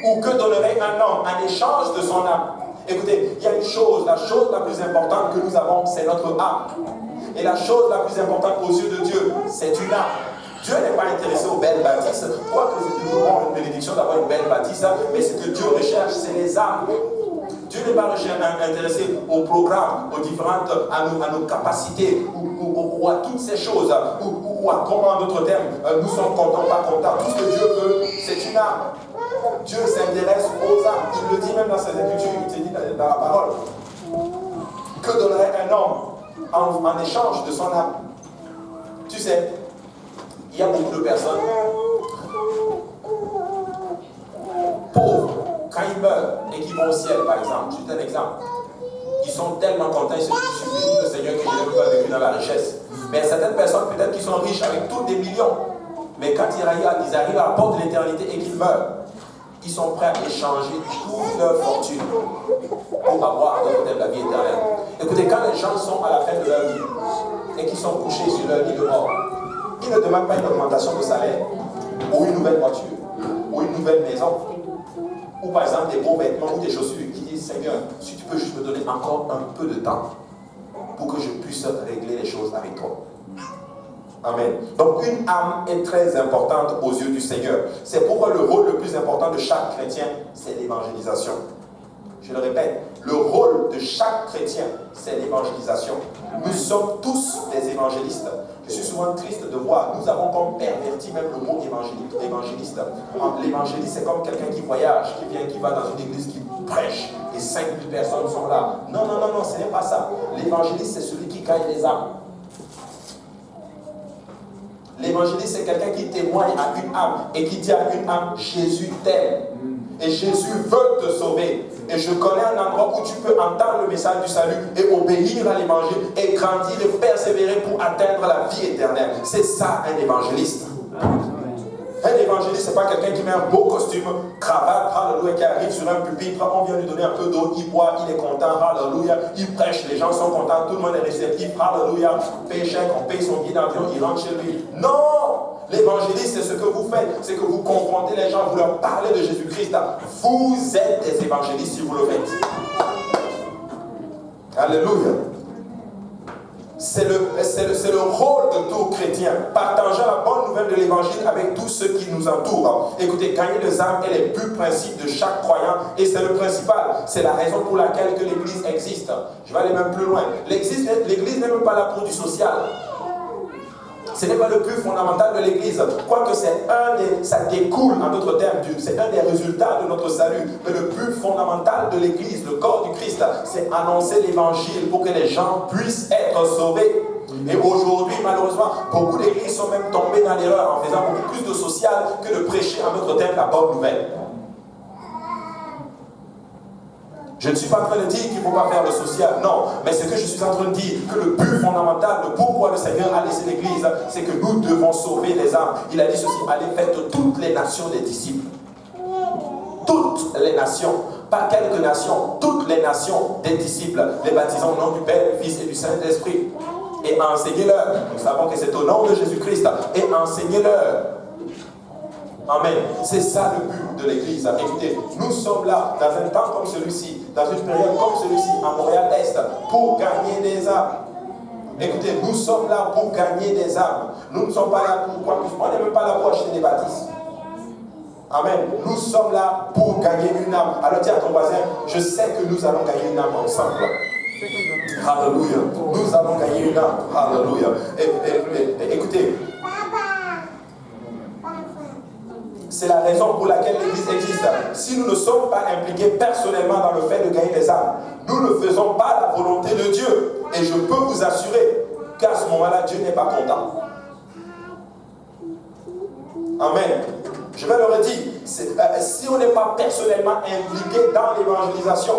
Ou que donnerait un homme en échange de son âme? Écoutez, il y a une chose, la chose la plus importante que nous avons, c'est notre âme. Et la chose la plus importante aux yeux de Dieu, c'est une âme. Dieu n'est pas intéressé aux belles bâtisses, quoique c'est toujours une bénédiction d'avoir une belle bâtisse, mais ce que Dieu recherche, c'est les âmes. Dieu n'est pas intéressé au programme, aux différentes, à nos capacités, ou à toutes ces choses, ou à comment, en d'autres termes, nous sommes contents, pas contents. Tout ce que Dieu veut, c'est une âme. Dieu s'intéresse aux âmes. Il le dit même dans ses Écritures, il te dit dans la parole. Que donnerait un homme en échange de son âme? Tu sais, il y a beaucoup de personnes pauvres, quand ils meurent et qu'ils vont au ciel, par exemple, je donne un exemple, ils sont tellement contents, ils se disent, je suis béni le Seigneur que je n'ai pas vécu dans la richesse. Mais certaines personnes, peut-être qu'ils sont riches avec tous des millions, mais quand ils arrivent à la porte de l'éternité et qu'ils meurent, ils sont prêts à échanger toute leur fortune pour avoir de la vie éternelle. Écoutez, quand les gens sont à la fin de leur vie et qu'ils sont couchés sur leur lit de mort, ils ne demandent pas une augmentation de salaire, ou une nouvelle voiture, ou une nouvelle maison, ou par exemple des beaux vêtements ou des chaussures, qui disent, Seigneur, si tu peux juste me donner encore un peu de temps pour que je puisse régler les choses avec toi. Amen. Donc une âme est très importante aux yeux du Seigneur. C'est pourquoi le rôle le plus important de chaque chrétien, c'est l'évangélisation. Je le répète, le rôle de chaque chrétien, c'est l'évangélisation. Nous sommes tous des évangélistes. Je suis souvent triste de voir, nous avons comme perverti même le mot évangéliste. L'évangéliste, c'est comme quelqu'un qui voyage, qui va dans une église, qui prêche, et 5000 personnes sont là. Non, ce n'est pas ça. L'évangéliste, c'est celui qui gagne les âmes. L'évangéliste, c'est quelqu'un qui témoigne à une âme et qui dit à une âme, Jésus t'aime. Et Jésus veut te sauver. Et je connais un endroit où tu peux entendre le message du salut et obéir à l'évangile et grandir et persévérer pour atteindre la vie éternelle. C'est ça un évangéliste. Un évangéliste, ce n'est pas quelqu'un qui met un beau costume, cravate, alléluia, qui arrive sur un pupitre, on vient lui donner un peu d'eau, il boit, il est content, alléluia, il prêche, les gens sont contents, tout le monde est réceptif, alléluia, paye chèque, on paye son billet d'avion, il rentre chez lui. Non! L'évangéliste, c'est ce que vous faites, c'est que vous confrontez les gens, vous leur parlez de Jésus-Christ. Vous êtes des évangélistes si vous le faites. Alléluia. C'est le rôle de tout chrétien, partageant la bonne nouvelle de l'évangile avec tous ceux qui nous entourent. Écoutez, gagner les âmes est le but principe de chaque croyant et c'est le principal. C'est la raison pour laquelle que l'Église existe. Je vais aller même plus loin. L'Église n'est même pas là pour du social. Ce n'est pas le but fondamental de l'Église. Quoique ça découle, en d'autres termes, c'est un des résultats de notre salut. Mais le but fondamental de l'Église, le corps du Christ, c'est annoncer l'Évangile pour que les gens puissent être sauvés. Et aujourd'hui, malheureusement, beaucoup d'églises sont même tombées dans l'erreur en faisant beaucoup plus de social que de prêcher, en d'autres termes, la bonne nouvelle. Je ne suis pas en train de dire qu'il ne faut pas faire le social, non. Mais ce que je suis en train de dire, que le but fondamental, le pourquoi le Seigneur a laissé l'Église, c'est que nous devons sauver les âmes. Il a dit ceci, allez faites toutes les nations des disciples. Toutes les nations, pas quelques nations, toutes les nations des disciples, les baptisant au nom du Père, du Fils et du Saint-Esprit. Et enseignez-leur, nous savons que c'est au nom de Jésus-Christ, et enseignez-leur. Amen. C'est ça le but de l'Église. Écoutez, nous sommes là dans un temps comme celui-ci, dans une période comme celui-ci, à Montréal-Est, pour gagner des âmes. Écoutez, nous sommes là pour gagner des âmes. Nous ne sommes pas là pour quoi? On n'est même pas là pour acheter des bâtisses. Amen. Nous sommes là pour gagner une âme. Alors dis à ton voisin, je sais que nous allons gagner une âme ensemble. Alléluia. Nous allons gagner une âme. Alléluia. Écoutez, c'est la raison pour laquelle l'Église existe. Si nous ne sommes pas impliqués personnellement dans le fait de gagner des âmes, nous ne faisons pas la volonté de Dieu. Et je peux vous assurer qu'à ce moment-là, Dieu n'est pas content. Amen. Je vais le redire. si on n'est pas personnellement impliqué dans l'évangélisation,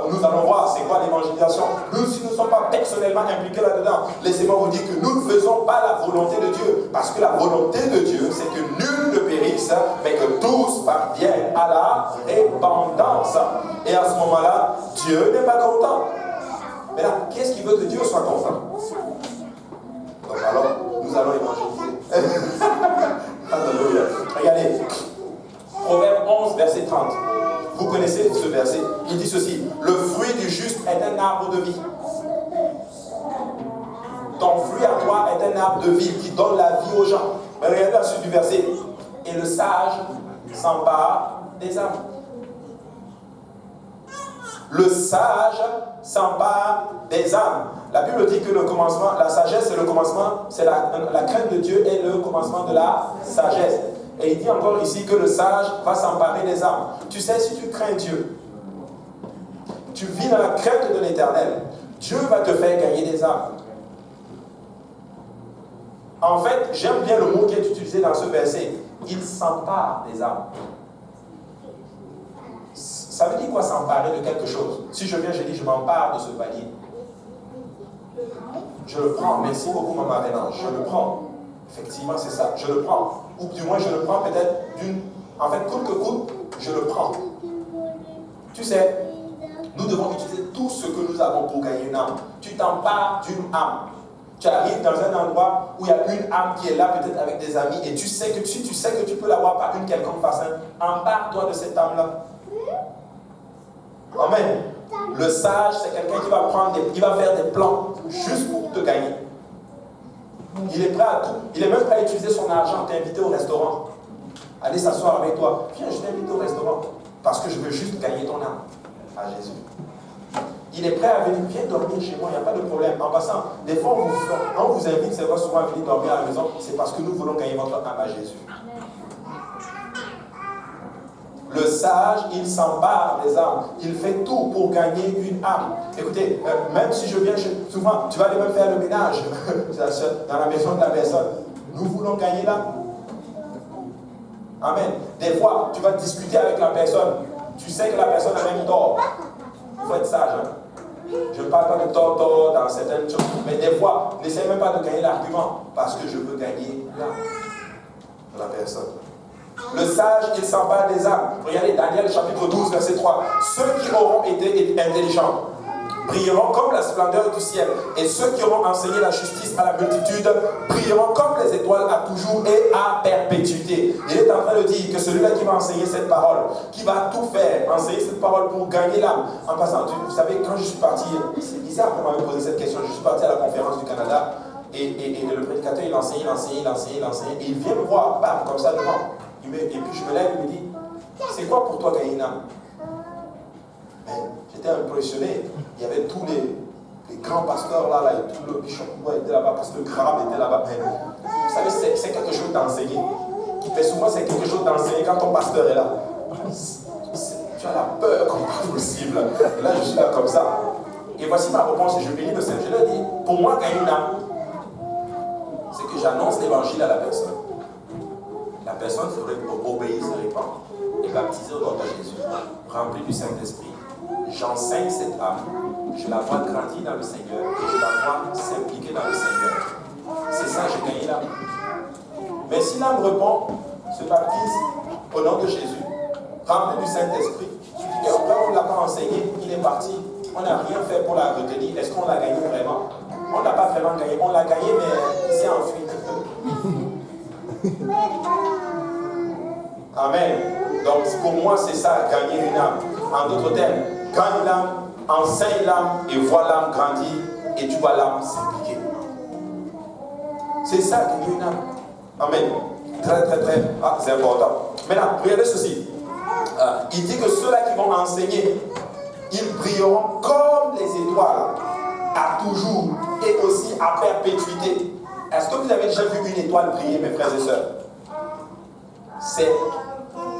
nous allons voir c'est quoi l'évangélisation. Nous, si nous ne sommes pas personnellement impliqués là-dedans, laissez-moi vous dire que nous ne faisons pas la volonté de Dieu. Parce que la volonté de Dieu, c'est que nul ne périsse, mais que tous parviennent à la repentance. Et à ce moment-là, Dieu n'est pas content. Mais là, qu'est-ce qui veut que Dieu soit content? Donc alors, nous allons évangéliser. Alléluia. Regardez, Proverbe 11, verset 30. Vous connaissez ce verset. Il dit ceci: le fruit du juste est un arbre de vie. Ton fruit à toi est un arbre de vie qui donne la vie aux gens. Mais regardez la suite du verset. Et le sage s'empare des âmes. Le sage s'empare des âmes. La Bible dit que le commencement, la sagesse c'est le commencement, c'est la crainte de Dieu est le commencement de la sagesse. Et il dit encore ici que le sage va s'emparer des âmes. Tu sais, si tu crains Dieu, tu vis dans la crainte de l'Éternel, Dieu va te faire gagner des âmes. En fait, j'aime bien le mot qui est utilisé dans ce verset. Il s'empare des âmes. Ça veut dire quoi s'emparer de quelque chose? Si je viens, je dis je m'empare de ce panier. Je le prends. Merci beaucoup, Maman Rénan. Je le prends. Effectivement, c'est ça. Je le prends. Ou du moins, je le prends peut-être d'une... En fait, coûte que coûte, je le prends. Tu sais, nous devons utiliser tout ce que nous avons pour gagner une âme. Tu t'empares d'une âme. Tu arrives dans un endroit où il y a une âme qui est là, peut-être avec des amis, et tu sais que tu peux l'avoir par une quelconque façon. Empare-toi de cette âme-là. Amen. Le sage, c'est quelqu'un qui va faire des plans juste pour te gagner. Il est prêt à tout. Il est même prêt à utiliser son argent, t'inviter au restaurant. Aller s'asseoir avec toi. Viens, je t'invite au restaurant. Parce que je veux juste gagner ton âme à Jésus. Il est prêt à venir, viens dormir chez moi, il n'y a pas de problème. En passant, des fois, on vous invite, c'est vrai, souvent à venir dormir à la maison, c'est parce que nous voulons gagner votre âme à Jésus. Le sage, il s'empare des âmes. Il fait tout pour gagner une âme. Écoutez, même si je viens, souvent, tu vas aller même faire le ménage dans la maison de la personne. Nous voulons gagner l'âme. Amen. Des fois, tu vas discuter avec la personne. Tu sais que la personne a même tort. Il faut être sage. Hein? Je ne parle pas de tort dans certaines choses. Mais des fois, n'essaie même pas de gagner l'argument. Parce que je veux gagner l'âme de la personne. Le sage, il s'empare des âmes. Regardez Daniel chapitre 12, verset 3. Ceux qui auront été intelligents brilleront comme la splendeur du ciel. Et ceux qui auront enseigné la justice à la multitude brilleront comme les étoiles à toujours et à perpétuité. Il est en train de dire que celui-là qui va enseigner cette parole, qui va tout faire, enseigner cette parole pour gagner l'âme. En passant, vous savez, quand je suis parti, c'est bizarre qu'on m'avait posé cette question, je suis parti à la conférence du Canada et le prédicateur, il enseigne, et il vient me voir, bam, comme ça devant. Et puis je me lève et il me dit, c'est quoi pour toi gagner une âme? J'étais impressionné. Il y avait tous les grands pasteurs là, et tout le bishop était là-bas, parce que le crabe était là-bas. Vous savez, c'est quelque chose d'enseigner. Mais souvent, c'est quelque chose d'enseigner quand ton pasteur est là. Tu as la peur comme pas possible. Et là, je suis là comme ça. Et voici ma réponse, et je bénis le Seigneur. Je leur dis, pour moi, gagner une âme, c'est que j'annonce l'évangile à la personne. La personne ferait obéir, se répand et baptiser au nom de Jésus, rempli du Saint-Esprit. J'enseigne cette âme, je la vois grandir dans le Seigneur et je la vois s'impliquer dans le Seigneur. C'est ça, j'ai gagné l'âme. Mais si l'âme répond, se baptise au nom de Jésus, rempli du Saint-Esprit, et après on ne l'a pas enseigné, il est parti, on n'a rien fait pour la retenir, est-ce qu'on l'a gagné vraiment? On n'a pas vraiment gagné, on l'a gagné mais il s'est enfui. Amen. Donc pour moi c'est ça, gagner une âme. En d'autres termes, gagne l'âme, enseigne l'âme et vois l'âme grandir et tu vois l'âme s'impliquer. C'est ça, gagner une âme. Amen. Très c'est important. Maintenant, regardez ceci. Il dit que ceux-là qui vont enseigner, ils brilleront comme les étoiles à toujours et aussi à perpétuité. Est-ce que vous avez déjà vu une étoile briller, mes frères et sœurs?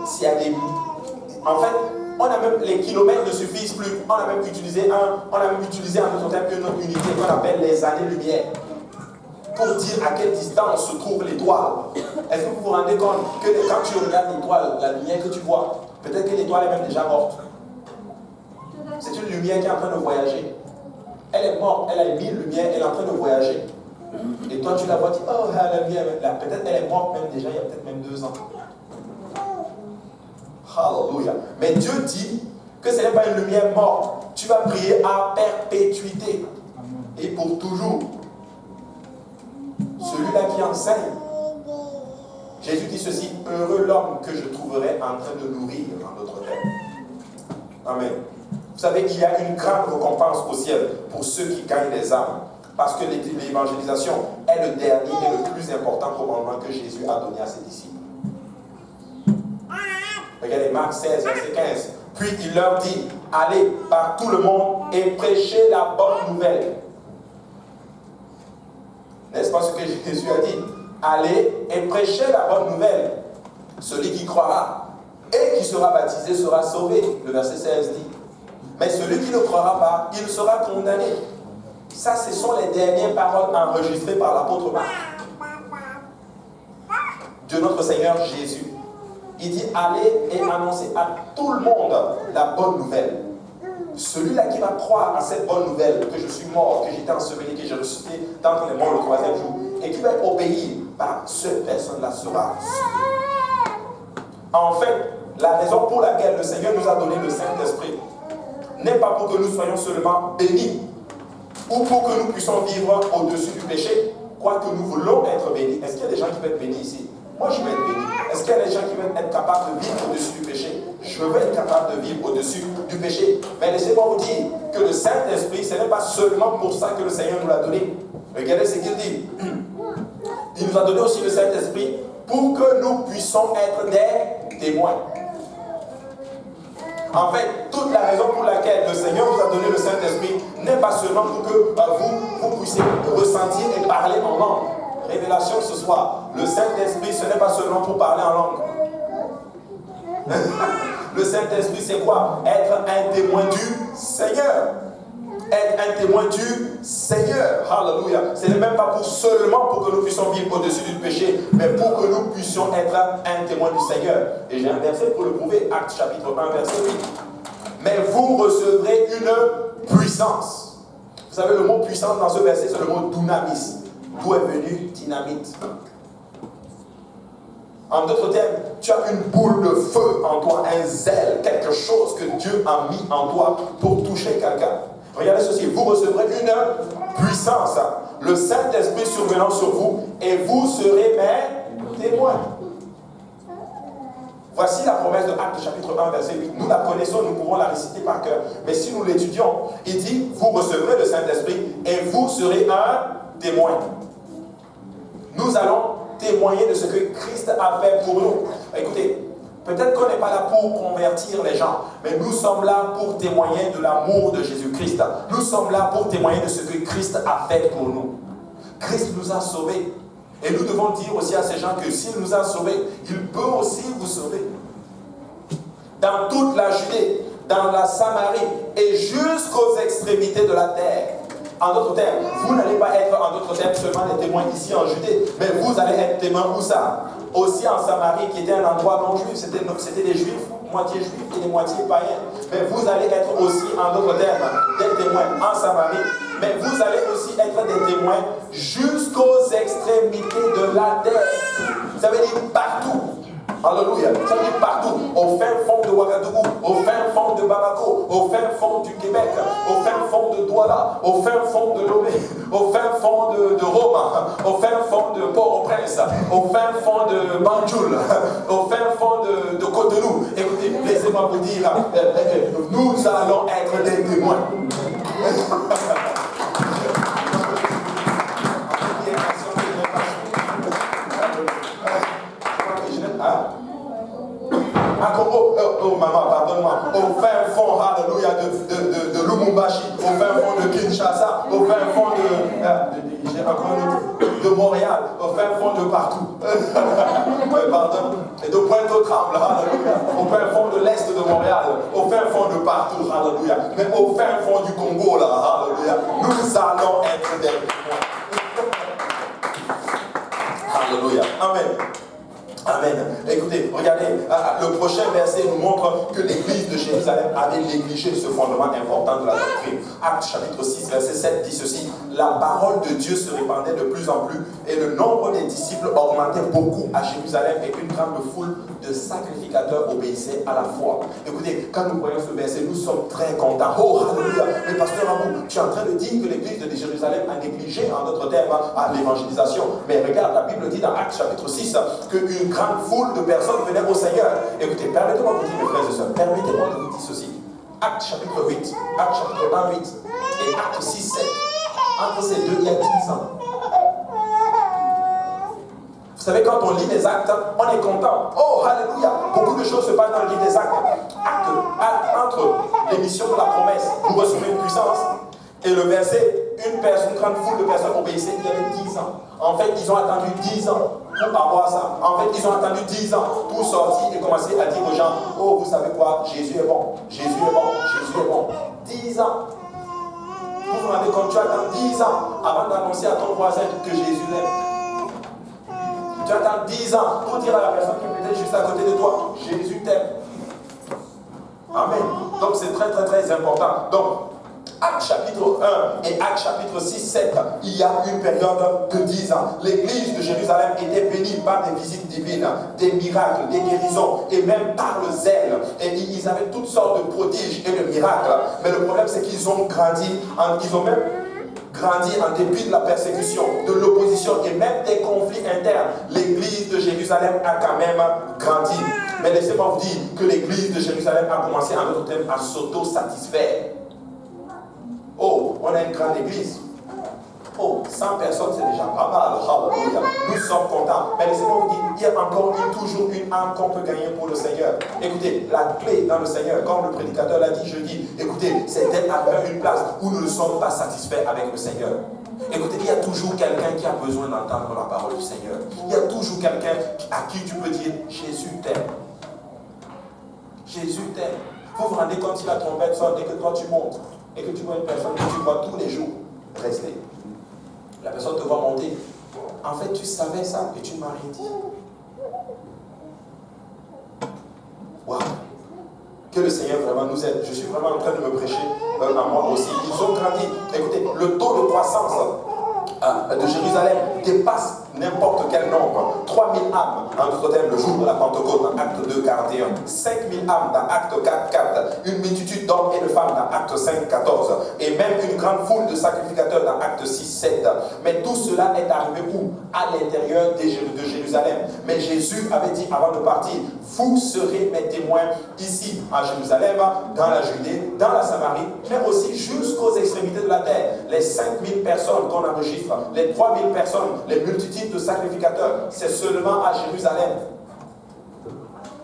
S'il y a des... En fait, on a même, les kilomètres ne suffisent plus. On a même utilisé en notre terme une autre unité qu'on appelle les années-lumière. pour dire à quelle distance se trouve l'étoile. Est-ce que vous vous rendez compte que quand tu regardes l'étoile, la lumière que tu vois, peut-être que l'étoile est même déjà morte. C'est une lumière qui est en train de voyager. Elle est morte, elle a émis une lumière, elle est en train de voyager. Et toi tu la vois, tu dis, oh, la lumière, peut-être elle est morte même déjà, il y a peut-être même 2 ans. Hallelujah. Mais Dieu dit que ce n'est pas une lumière morte. Tu vas briller à perpétuité. Et pour toujours. Celui-là qui enseigne. Jésus dit ceci, heureux l'homme que je trouverai en train de nourrir en d'autres termes. Amen. Vous savez qu'il y a une grande récompense au ciel pour ceux qui gagnent les âmes. Parce que l'évangélisation est le dernier et le plus important commandement que Jésus a donné à ses disciples. Regardez Marc 16, verset 15. Puis il leur dit, allez par tout le monde et prêchez la bonne nouvelle. N'est-ce pas ce que Jésus a dit? Allez et prêchez la bonne nouvelle. Celui qui croira et qui sera baptisé sera sauvé. Le verset 16 dit. Mais celui qui ne croira pas, il sera condamné. Ça, ce sont les dernières paroles enregistrées par l'apôtre Marc de notre Seigneur Jésus. Il dit, allez et annoncez à tout le monde la bonne nouvelle. Celui-là qui va croire à cette bonne nouvelle, que je suis mort, que j'étais enseveli, que j'ai ressuscité d'entre les morts le 3e jour, et qui va obéir, cette personne-là sera sauvée. En fait, la raison pour laquelle le Seigneur nous a donné le Saint-Esprit n'est pas pour que nous soyons seulement bénis, ou pour que nous puissions vivre au-dessus du péché, quoique nous voulons être bénis. Est-ce qu'il y a des gens qui veulent être bénis ici? Moi, je vais être béni. Est-ce qu'il y a des gens qui veulent être capables de vivre au-dessus du péché? Je veux être capable de vivre au-dessus du péché. Mais laissez-moi vous dire que le Saint-Esprit, ce n'est pas seulement pour ça que le Seigneur nous l'a donné. Regardez ce qu'il dit. Il nous a donné aussi le Saint-Esprit pour que nous puissions être des témoins. En fait, toute la raison pour laquelle le Seigneur vous a donné le Saint-Esprit n'est pas seulement pour que vous puissiez ressentir et parler en langue. Révélation ce soir, le Saint-Esprit, ce n'est pas seulement pour parler en langue. Le Saint-Esprit, c'est quoi? Être un témoin du Seigneur. Être un témoin du Seigneur. Alléluia. Ce n'est même pas seulement pour que nous puissions vivre au-dessus du péché, mais pour que nous puissions être un témoin du Seigneur. Et j'ai un verset pour le prouver, Actes chapitre 1, verset 8. Mais vous recevrez une puissance. Vous savez, le mot puissance dans ce verset, c'est le mot dunamis. D'où est venu dynamite. En d'autres termes, tu as une boule de feu en toi, un zèle, quelque chose que Dieu a mis en toi pour toucher quelqu'un. Regardez ceci, vous recevrez une puissance, le Saint-Esprit survenant sur vous, et vous serez mes témoins. Voici la promesse de Actes chapitre 1, verset 8. Nous la connaissons, nous pouvons la réciter par cœur. Mais si nous l'étudions, il dit, vous recevrez le Saint-Esprit, et vous serez un témoin. Nous allons témoigner de ce que Christ a fait pour nous. Écoutez, peut-être qu'on n'est pas là pour convertir les gens, mais nous sommes là pour témoigner de l'amour de Jésus-Christ. Nous sommes là pour témoigner de ce que Christ a fait pour nous. Christ nous a sauvés. Et nous devons dire aussi à ces gens que s'il nous a sauvés, il peut aussi vous sauver. Dans toute la Judée, dans la Samarie et jusqu'aux extrémités de la terre. En d'autres termes, vous n'allez pas être en d'autres termes seulement des témoins ici en Judée, mais vous allez être témoins où ça? Aussi en Samarie, qui était un endroit non juif, c'était des juifs, moitié juifs et des moitiés païens. Mais vous allez être aussi, en d'autres termes, des témoins en Samarie, mais vous allez aussi être des témoins jusqu'aux extrémités de la terre. Ça veut dire partout. Alléluia. Ça veut dire partout. Au fin fond de Ouagadougou, au fin fond de Bamako, au fin fond du Québec, au fin fond de Douala, au fin fond de Lomé, au fin fond de Rome, au fin fond de Port-au-Prince, au fin fond de Banjul, au fin fond de Cotonou. Écoutez, laissez-moi vous dire, nous allons être des témoins. À Congo, oh maman, pardonne-moi, au fin fond, alléluia, de Lumumbashi, au fin fond de Kinshasa, au fin fond de Montréal, au fin fond de partout. Pardon, et de Pointe-aux-Trembles, alléluia, au fin fond de l'est de Montréal, au fin fond de partout, alléluia, mais au fin fond du Congo, là, alléluia, nous allons être des témoins. Amen. Écoutez, regardez, le prochain verset nous montre que l'église de Jérusalem avait négligé ce fondement important de la doctrine. Actes chapitre 6, verset 7 dit ceci: la parole de Dieu se répandait de plus en plus et le nombre des disciples augmentait beaucoup à Jérusalem et une grande foule de sacrificateurs obéissaient à la foi. Écoutez, quand nous voyons ce verset, nous sommes très contents. Oh, alléluia! Mais pasteur Abou, tu es en train de dire que l'église de Jérusalem a négligé, en d'autres termes, à l'évangélisation. Mais regarde, la Bible dit dans Actes chapitre 6 qu'une grande foule de personnes venaient au Seigneur. Écoutez, permettez-moi de vous dire, mes frères et sœurs, permettez-moi de vous dire ceci. Actes chapitre 8, Actes chapitre 1, 8 et Actes 6, 7. Entre ces deux, il y a 10 ans. Vous savez, quand on lit les actes, on est content. Oh, alléluia! Beaucoup de choses se passent dans le livre des actes. Entre l'émission de la promesse, vous recevez une puissance, et le verset, une grande foule de personnes obéissaient, il y avait 10 ans. En fait, ils ont attendu 10 ans pour avoir ça. En fait, ils ont attendu 10 ans pour sortir et commencer à dire aux gens: oh, vous savez quoi? Jésus est bon. Jésus est bon. Jésus est bon. 10 ans. Vous vous rendez compte, tu attends 10 ans avant d'annoncer à ton voisin que Jésus l'aime. Tu attends 10 ans pour dire à la personne qui est peut-être juste à côté de toi: Jésus t'aime. Amen. Donc c'est très très très important. Donc, Actes chapitre 1 et Actes chapitre 6, 7, il y a une période de 10 ans. L'église de Jérusalem était bénie par des visites divines, des miracles, des guérisons et même par le zèle. Et ils avaient toutes sortes de prodiges et de miracles. Mais le problème, c'est qu'ils ont grandi, ils ont même grandi en dépit de la persécution, de l'opposition et même des conflits internes. L'église de Jérusalem a quand même grandi. Mais laissez-moi vous dire que l'église de Jérusalem a commencé en d'autres termes à s'auto-satisfaire. Oh, on a une grande église. Oh, 100 personnes, c'est déjà pas mal. Hallelujah. Nous sommes contents. Mais laissez-moi vous dire, il y a encore toujours une âme qu'on peut gagner pour le Seigneur. Écoutez, la clé dans le Seigneur, comme le prédicateur l'a dit jeudi, écoutez, c'est d'être à une place où nous ne sommes pas satisfaits avec le Seigneur. Écoutez, il y a toujours quelqu'un qui a besoin d'entendre la parole du Seigneur. Il y a toujours quelqu'un à qui tu peux dire: Jésus t'aime. Jésus t'aime. Vous vous rendez compte si la trompette sonne et que toi tu montes et que tu vois une personne que tu vois tous les jours rester. La personne te voit monter. En fait, tu savais ça et tu ne m'as rien dit. Waouh! Que le Seigneur vraiment nous aide. Je suis vraiment en train de me prêcher à moi aussi. Ils ont grandi. Écoutez, le taux de croissance de Jérusalem dépasse n'importe quel nombre. 3000 âmes, en d'autres termes, le jour de la Pentecôte, dans Acte 2, 41. 5000 âmes dans Acte 4, 4. Une multitude d'hommes et de femmes dans Acte 5, 14. Et même une grande foule de sacrificateurs dans Acte 6, 7. Mais tout cela est arrivé où? À l'intérieur de Jérusalem. Mais Jésus avait dit avant de partir: vous serez mes témoins ici, à Jérusalem, dans la Judée, dans la Samarie, mais aussi jusqu'aux extrémités de la terre. Les 5000 personnes qu'on enregistre, les 3000 personnes, les multitudes de sacrificateurs, c'est seulement à Jérusalem.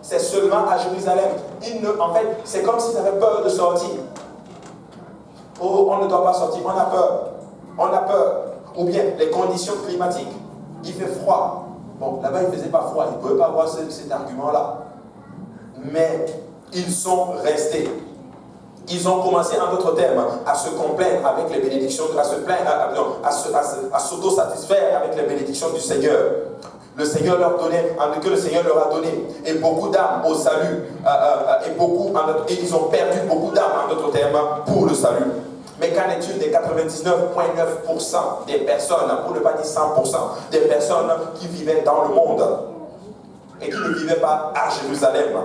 C'est seulement à Jérusalem. En fait, c'est comme s'ils avaient peur de sortir. Oh, on ne doit pas sortir, on a peur. On a peur. Ou bien les conditions climatiques. Il fait froid. Bon, là-bas, il ne faisait pas froid. Ils ne pouvaient pas avoir cet argument-là. Mais ils sont restés. Ils ont commencé, en d'autres termes, à se complaindre avec les bénédictions, à s'auto-satisfaire avec les bénédictions du Seigneur. Le Seigneur leur donnait, que le Seigneur leur a donné, et beaucoup d'âmes au salut, et ils ont perdu beaucoup d'âmes, en d'autres termes, pour le salut. Mais qu'en est-il des 99,9% des personnes, pour ne pas dire 100%, des personnes qui vivaient dans le monde et qui ne vivaient pas à Jérusalem?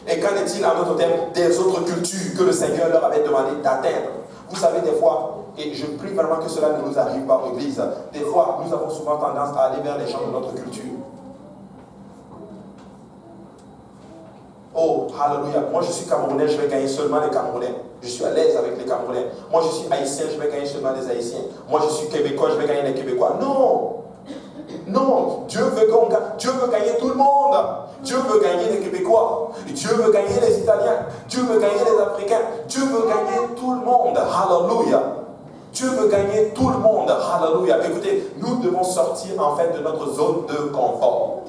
Et qu'en est-il, en d'autres termes, des autres cultures que le Seigneur leur avait demandé d'atteindre? Vous savez, des fois, et je prie vraiment que cela ne nous arrive pas en Église, des fois, nous avons souvent tendance à aller vers les gens de notre culture. Oh, hallelujah. Moi, je suis Camerounais, je vais gagner seulement les Camerounais. Je suis à l'aise avec les Camerounais. Moi, je suis Haïtien, je vais gagner seulement les Haïtiens. Moi, je suis Québécois, je vais gagner les Québécois. Non! Non! Dieu veut gagner tout le monde. Dieu veut gagner les Québécois. Dieu veut gagner les Italiens. Dieu veut gagner les Africains. Dieu veut gagner tout le monde. Hallelujah. Dieu veut gagner tout le monde. Hallelujah. Écoutez, nous devons sortir en fait de notre zone de confort.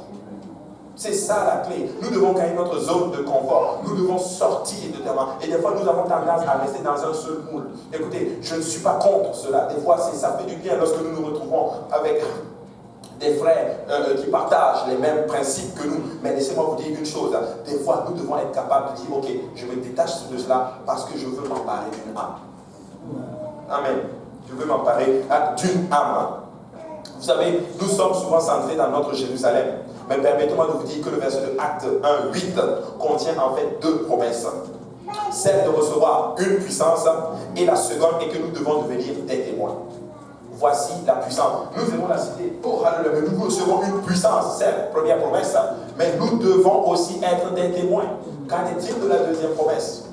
C'est ça la clé. Nous devons gagner notre zone de confort. Nous devons sortir de terrain. Et des fois, nous avons tendance à rester dans un seul moule. Écoutez, je ne suis pas contre cela. Des fois, ça fait du bien lorsque nous nous retrouvons avec des frères qui partagent les mêmes principes que nous. Mais laissez-moi vous dire une chose. Des fois, nous devons être capables de dire, ok, je me détache de cela parce que je veux m'emparer d'une âme. Amen. Je veux m'emparer d'une âme. Vous savez, nous sommes souvent centrés dans notre Jérusalem. Mais permettez-moi de vous dire que le verset de Acte 1, 8 contient en fait deux promesses. Celle de recevoir une puissance et la seconde est que nous devons devenir des témoins. Voici la puissance. Nous aimons la citer. Oh, alléluia, mais nous recevons une puissance. C'est la première promesse. Mais nous devons aussi être des témoins. Qu'en est-il de la deuxième promesse?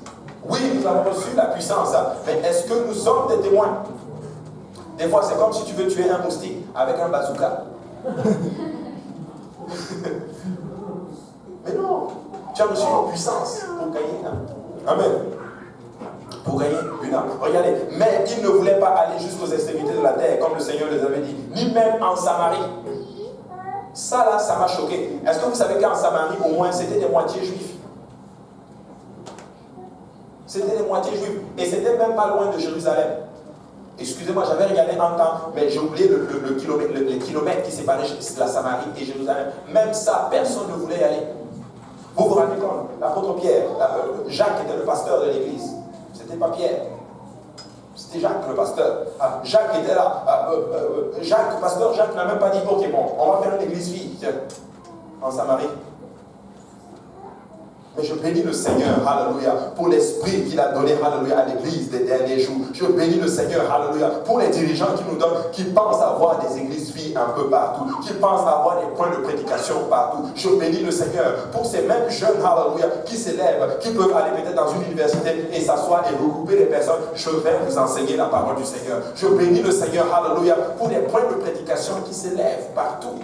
Oui, nous avons reçu la puissance. Mais est-ce que nous sommes des témoins? Des fois, c'est comme si tu veux tuer un moustique avec un bazooka. Mais non, tu as reçu une puissance pour gagner une âme. Amen. Pour gagner une âme. Regardez, mais ils ne voulaient pas aller jusqu'aux extrémités de la terre, comme le Seigneur les avait dit, ni même en Samarie. Ça là, ça m'a choqué. Est-ce que vous savez qu'en Samarie, au moins, c'était des moitiés juifs? C'était des moitiés juifs. Et c'était même pas loin de Jérusalem. Excusez-moi, j'avais regardé un temps, mais j'ai oublié les kilomètres qui séparaient la Samarie et Jérusalem. Même ça, personne ne voulait y aller. Vous vous rendez compte? L'apôtre Pierre, Jacques était le pasteur de l'église. C'était pas Pierre. C'était Jacques le pasteur. Jacques était là. Jacques, pasteur Jacques n'a même pas dit, ok, bon, on va faire une église fille en Samarie. Mais je bénis le Seigneur, alléluia, pour l'esprit qu'il a donné, alléluia, à l'église des derniers jours. Je bénis le Seigneur, alléluia, pour les dirigeants qui nous donnent, qui pensent avoir des églises filles un peu partout, qui pensent avoir des points de prédication partout. Je bénis le Seigneur pour ces mêmes jeunes, alléluia, qui s'élèvent, qui peuvent aller peut-être dans une université et s'asseoir et regrouper les personnes. Je vais vous enseigner la parole du Seigneur. Je bénis le Seigneur, alléluia, pour des points de prédication qui s'élèvent partout.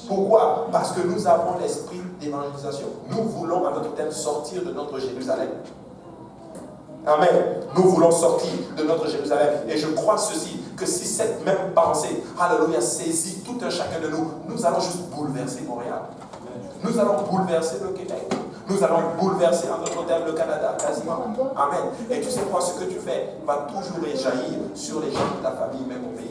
Pourquoi? Parce que nous avons l'esprit d'évangélisation. Nous voulons, à notre thème, sortir de notre Jérusalem. Amen. Nous voulons sortir de notre Jérusalem. Et je crois ceci, que si cette même pensée, alléluia, saisit tout un chacun de nous, nous allons juste bouleverser Montréal. Nous allons bouleverser le Québec. Nous allons bouleverser, en notre terme, le Canada, quasiment. Amen. Et tu sais quoi, ce que tu fais va toujours jaillir sur les gens de ta famille, même au pays.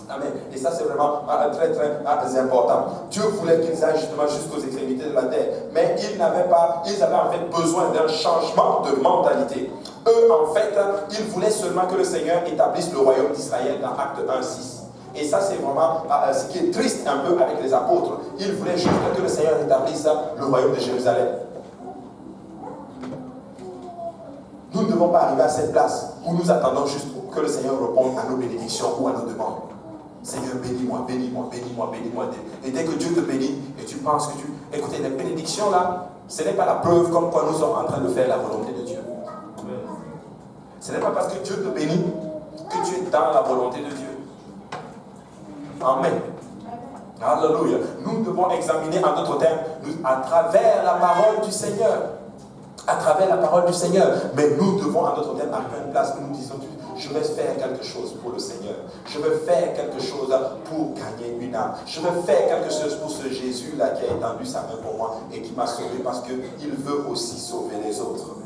Amen. Et ça, c'est vraiment très, très important. Dieu voulait qu'ils aillent justement jusqu'aux extrémités de la terre. Mais ils avaient en fait besoin d'un changement de mentalité. Eux, en fait, ils voulaient seulement que le Seigneur établisse le royaume d'Israël dans Acte 1, 6. Et ça, c'est vraiment ce qui est triste un peu avec les apôtres. Ils voulaient juste que le Seigneur établisse le royaume de Jérusalem. Nous ne devons pas arriver à cette place où nous attendons juste que le Seigneur réponde à nos bénédictions ou à nos demandes. Seigneur, bénis-moi, bénis-moi, bénis-moi, bénis-moi. Et dès que Dieu te bénit, et tu penses que tu... Écoutez, les bénédictions là, ce n'est pas la preuve comme quoi nous sommes en train de faire la volonté de Dieu. Ce n'est pas parce que Dieu te bénit que tu es dans la volonté de Dieu. Amen. Alléluia. Nous devons examiner en d'autres termes, à travers la parole du Seigneur. À travers la parole du Seigneur. Mais nous devons en d'autres termes arriver à une place où nous disons, je vais faire quelque chose pour le Seigneur. Je vais faire quelque chose pour gagner une âme. Je vais faire quelque chose pour ce Jésus-là qui a étendu sa main pour moi et qui m'a sauvé parce qu'il veut aussi sauver les autres.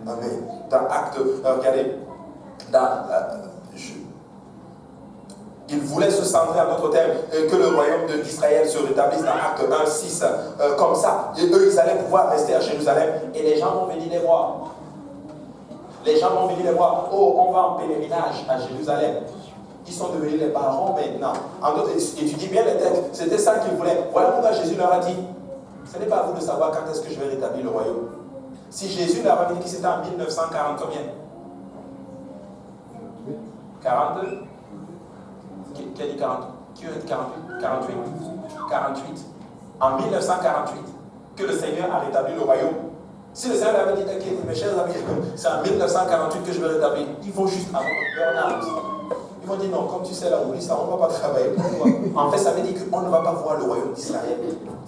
Amen. Dans Acte, regardez, il voulait se centrer à notre terme, que le royaume d'Israël se rétablisse dans Acte 1, 6, comme ça. Et eux, ils allaient pouvoir rester à Jérusalem et les gens vont venir les voir. Les gens vont venir les voir. Oh, on va en pèlerinage à Jérusalem. Ils sont devenus les barons maintenant. En d'autres, et tu dis bien les textes, c'était ça qu'ils voulaient. Voilà pourquoi Jésus leur a dit, ce n'est pas à vous de savoir quand est-ce que je vais rétablir le royaume. Si Jésus leur avait dit que c'était en 1940 combien? 42? Qui a dit 40? Qui a dit 48? 48? 48. En 1948, que le Seigneur a rétabli le royaume. Si le Seigneur avait dit, ok, mes chers amis, c'est en 1948 que je vais rétablir, ils vont juste avoir un burn-out. Ils vont dire, non, comme tu sais, là, oublie ça, on ne va pas travailler pour toi. En fait, ça veut dire qu'on ne va pas voir le royaume d'Israël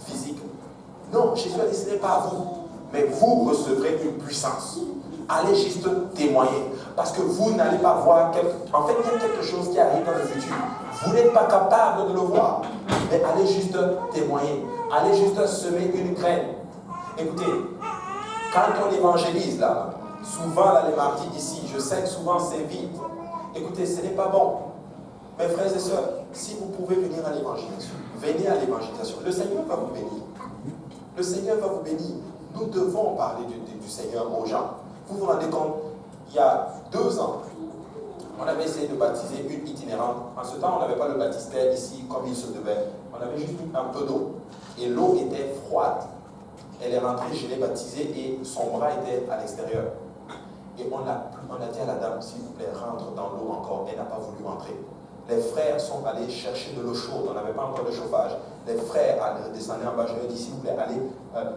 physique. Non, Jésus a dit, ce n'est pas à vous, mais vous recevrez une puissance. Allez juste témoigner. Parce que vous n'allez pas voir En fait, il y a quelque chose qui arrive dans le futur. Vous n'êtes pas capable de le voir. Mais allez juste témoigner. Allez juste semer une graine. Écoutez, quand on évangélise là, souvent là, les mardis ici, je sais que souvent c'est vide. Écoutez, ce n'est pas bon. Mes frères et sœurs, si vous pouvez venir à l'évangélisation, venez à l'évangélisation. Le Seigneur va vous bénir. Le Seigneur va vous bénir. Nous devons parler du Seigneur aux gens. Vous vous rendez compte, il y a 2 ans, on avait essayé de baptiser une itinérante. En ce temps, on n'avait pas le baptistère ici comme il se devait. On avait juste mis un peu d'eau. Et l'eau était froide. Elle est rentrée, je l'ai baptisée et son bras était à l'extérieur. Et on a dit à la dame, s'il vous plaît, rentre dans l'eau encore. Elle n'a pas voulu rentrer. Les frères sont allés chercher de l'eau chaude. On n'avait pas encore de chauffage. Les frères descendaient en bas. Je leur ai dit, s'il vous plaît, allez,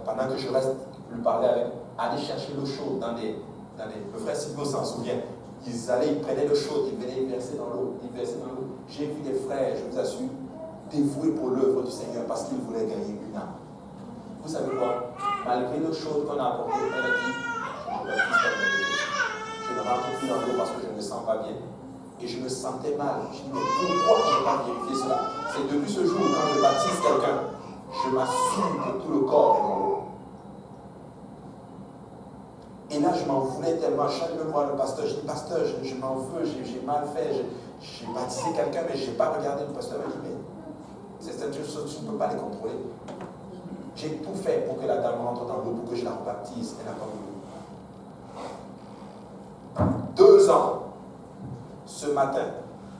pendant que je reste lui parler avec, allez chercher l'eau chaude dans des... Le frère Sylvain s'en souvient. Ils allaient, ils prenaient l'eau chaude, ils venaient verser dans l'eau. Ils versaient dans l'eau. J'ai vu des frères, je vous assure, dévoués pour l'œuvre du Seigneur parce qu'ils voulaient gagner une âme. Vous savez quoi? Malgré l'eau chaude qu'on a apportée, elle a dit, je ne rentre plus dans l'eau parce que je ne me sens pas bien. Et je me sentais mal. Je dis, mais pourquoi je n'ai pas vérifié cela? C'est depuis ce jour, quand je baptise quelqu'un, je m'assure que tout le corps est dans l'eau. Et là, je m'en voulais tellement. Je suis allé me voir le pasteur. Je dis, pasteur, je m'en veux, j'ai mal fait. J'ai baptisé quelqu'un, mais je n'ai pas regardé. Le pasteur m'a dit, mais c'est certaines choses, tu ne peux pas les contrôler. J'ai tout fait pour que la dame rentre dans l'eau, pour que je la rebaptise. Elle n'a pas voulu. 2 ans. Ce matin,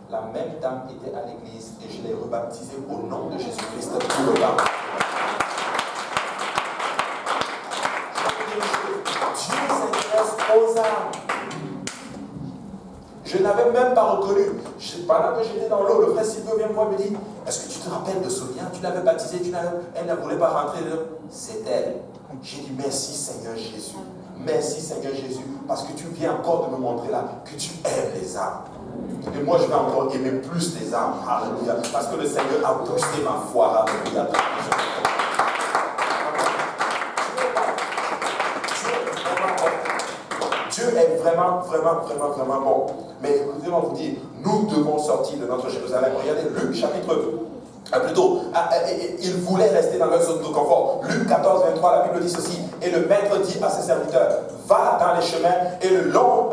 la même dame était à l'église et je l'ai rebaptisée au nom de Jésus-Christ tout le temps. Dieu s'intéresse aux âmes. Je n'avais même pas reconnu. Pendant que j'étais dans l'eau, le frère Sylvain vient me voir et me dit, est-ce que tu te rappelles de Sonia? Tu l'avais baptisée, elle ne voulait pas rentrer. C'est elle. J'ai dit, merci Seigneur Jésus. Merci Seigneur Jésus, parce que tu viens encore de me montrer là que tu aimes les âmes. Et moi, je vais encore aimer plus les âmes. Alléluia. Parce que le Seigneur a boosté ma foi. Alléluia. Dieu est vraiment, vraiment, vraiment, vraiment bon. Mais écoutez, on vous dit, nous devons sortir de notre Jérusalem. Regardez Luc chapitre 2. Ils voulaient rester dans leur zone de confort. Luc 14, 23, la Bible dit ceci. Et le maître dit à ses serviteurs, va dans les chemins et le long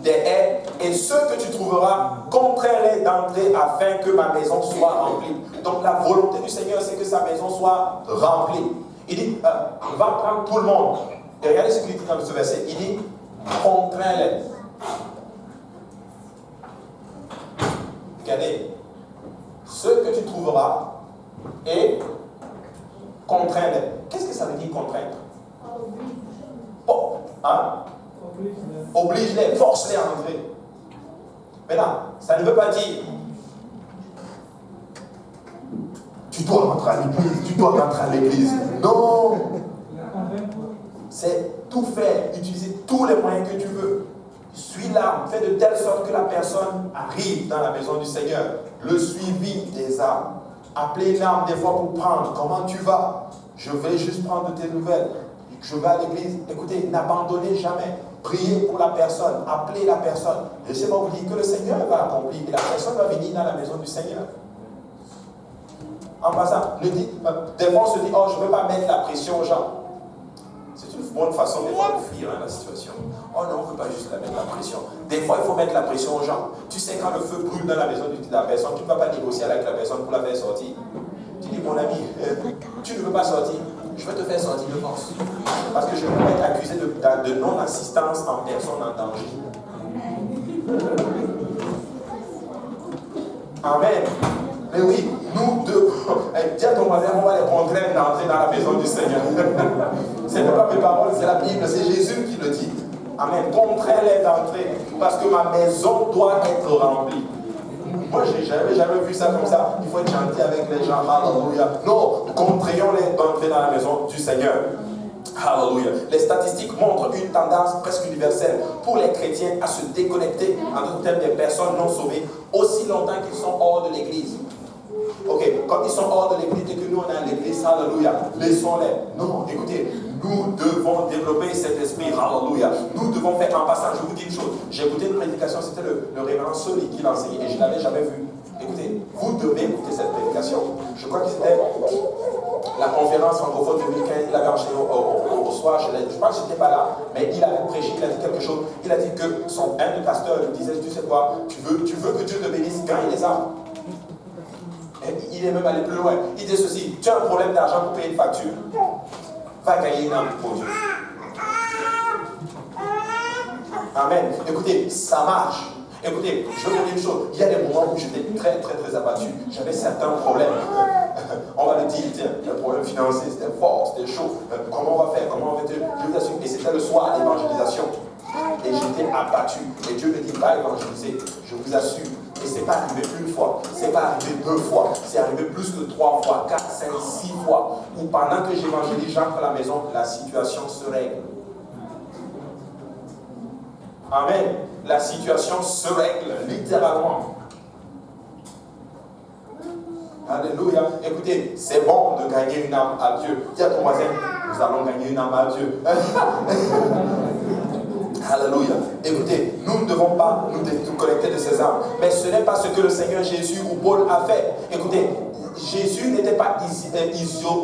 des haies, et ceux que tu trouveras, contrains-les d'entrer afin que ma maison soit remplie. Donc la volonté du Seigneur, c'est que sa maison soit remplie. Il dit, va prendre tout le monde. Et regardez ce qu'il dit dans ce verset. Il dit, contrains-les. Regardez. Ceux que tu trouveras et contraindre. Qu'est-ce que ça veut dire contraindre? Oh, hein? Oblige-les, force-les à entrer. Maintenant, ça ne veut pas dire tu dois rentrer à l'église, tu dois rentrer à l'église. Non! C'est tout faire, utiliser tous les moyens que tu veux. Suis l'âme, fais de telle sorte que la personne arrive dans la maison du Seigneur. Le suivi des âmes. Appelez l'âme des fois pour prendre. Comment tu vas? Je vais juste prendre tes nouvelles. Je vais à l'église. Écoutez, n'abandonnez jamais. Priez pour la personne. Appelez la personne. Laissez-moi vous dire que le Seigneur va accomplir. Et la personne va venir dans la maison du Seigneur. En passant, des fois on se dit, oh, je ne veux pas mettre la pression aux gens. C'est une bonne façon des fois de fuir la situation. Oh non, on ne veut pas juste la mettre la pression. Des fois, il faut mettre la pression aux gens. Tu sais, quand le feu brûle dans la maison de la personne, tu ne vas pas négocier avec la personne pour la faire sortir. Tu dis, mon ami, tu ne veux pas sortir, je vais te faire sortir de force. Parce que je peux être accusé de non-assistance en personne en danger. Amen. Mais oui, nous devons. Dis à ton voisin, on va les contraindre d'entrer dans la maison du Seigneur. Ce n'est pas mes paroles, c'est la Bible, c'est Jésus qui le dit. Amen. Contrains-les d'entrer, parce que ma maison doit être remplie. Moi, je n'avais jamais vu ça comme ça. Il faut être gentil avec les gens. Alléluia. Non, contraignons-les d'entrer dans la maison du Seigneur. Alléluia. Les statistiques montrent une tendance presque universelle pour les chrétiens à se déconnecter, en d'autres termes, des personnes non sauvées, aussi longtemps qu'ils sont hors de l'église. Ok, comme ils sont hors de l'église et que nous on est à l'église, alléluia, laissons-les. Non, écoutez, nous devons développer cet esprit, alléluia. Nous devons faire, en passant, je vous dis une chose, j'ai écouté une prédication, c'était le révérend Soli qui l'enseignait et je ne l'avais jamais vu. Écoutez, vous devez écouter cette prédication. Je crois que c'était la conférence francophone 2015, il avait enchaîné au soir, je crois que je n'étais pas là, mais il avait prêché, il a dit quelque chose. Il a dit que un des pasteurs lui disait, tu sais quoi, tu veux que Dieu te bénisse, gagne les âmes. Il est même allé plus loin. Il dit ceci, tu as un problème d'argent pour payer une facture. Va gagner une âme pour Dieu. Amen. Écoutez, ça marche. Écoutez, je vais vous dire une chose. Il y a des moments où j'étais très abattu. J'avais certains problèmes. On va le dire, tiens, le problème financier, c'était fort, c'était chaud. Comment on va faire? Comment on va faire? Je vous assure. Et c'était le soir à l'évangélisation. Et j'étais abattu. Et Dieu me dit, va évangéliser. Je vous assure. Et ce n'est pas arrivé une fois, ce n'est pas arrivé 2 fois, c'est arrivé plus que 3 fois, 4, 5, 6 fois, où pendant que j'évangélise, j'entre à la maison, la situation se règle. Amen. La situation se règle, littéralement. Alléluia. Écoutez, c'est bon de gagner une âme à Dieu. Dis à ton voisin, nous allons gagner une âme à Dieu. Alléluia. Écoutez, nous ne devons pas nous connecter de ces âmes. Mais ce n'est pas ce que le Seigneur Jésus ou Paul a fait. Écoutez, Jésus n'était pas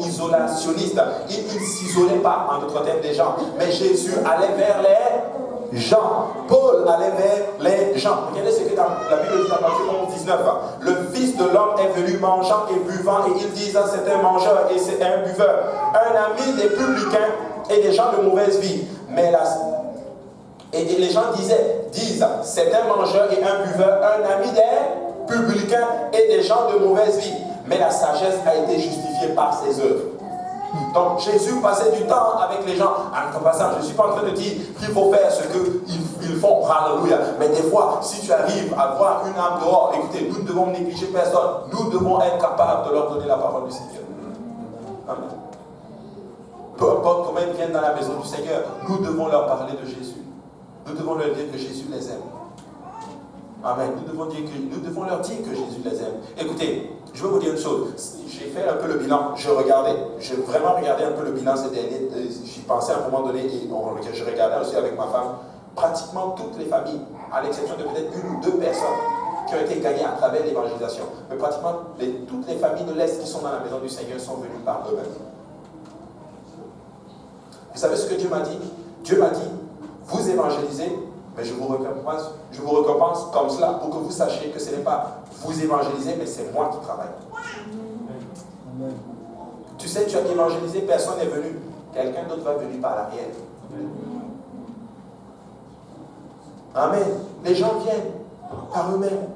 isolationniste. Il ne s'isolait pas, en d'autres termes, des gens. Mais Jésus allait vers les gens. Paul allait vers les gens. Regardez ce que dans la Bible dit dans Matthieu 11, 19. Le Fils de l'homme est venu mangeant et buvant. Et ils disent, c'est un mangeur et c'est un buveur. Un ami des publicains et des gens de mauvaise vie. Et les gens disent, c'est un mangeur et un buveur, un ami des publicains et des gens de mauvaise vie. Mais la sagesse a été justifiée par ses œuvres. Donc Jésus passait du temps avec les gens. En passant, je ne suis pas en train de dire qu'il faut faire ce qu'ils font. Alléluia. Mais des fois, si tu arrives à voir une âme dehors, écoutez, nous ne devons négliger personne. Nous devons être capables de leur donner la parole du Seigneur. Amen. Peu importe comment ils viennent dans la maison du Seigneur, nous devons leur parler de Jésus. Nous devons leur dire que Jésus les aime. Amen. Nous devons leur dire que Jésus les aime. Écoutez, je vais vous dire une chose. J'ai fait un peu le bilan. J'ai vraiment regardé un peu le bilan ces derniers. J'y pensais à un moment donné et je regardais aussi avec ma femme. Pratiquement toutes les familles, à l'exception de peut-être 1 ou 2 personnes qui ont été gagnées à travers l'évangélisation. Mais pratiquement toutes les familles de l'Est qui sont dans la maison du Seigneur sont venues par eux-mêmes. Vous savez ce que Dieu m'a dit? Dieu m'a dit, vous évangélisez, mais je vous récompense comme cela pour que vous sachiez que ce n'est pas vous évangéliser, mais c'est moi qui travaille. Amen. Tu sais, tu as évangélisé, personne n'est venu. Quelqu'un d'autre va venir par l'arrière. Amen. Les gens viennent par eux-mêmes.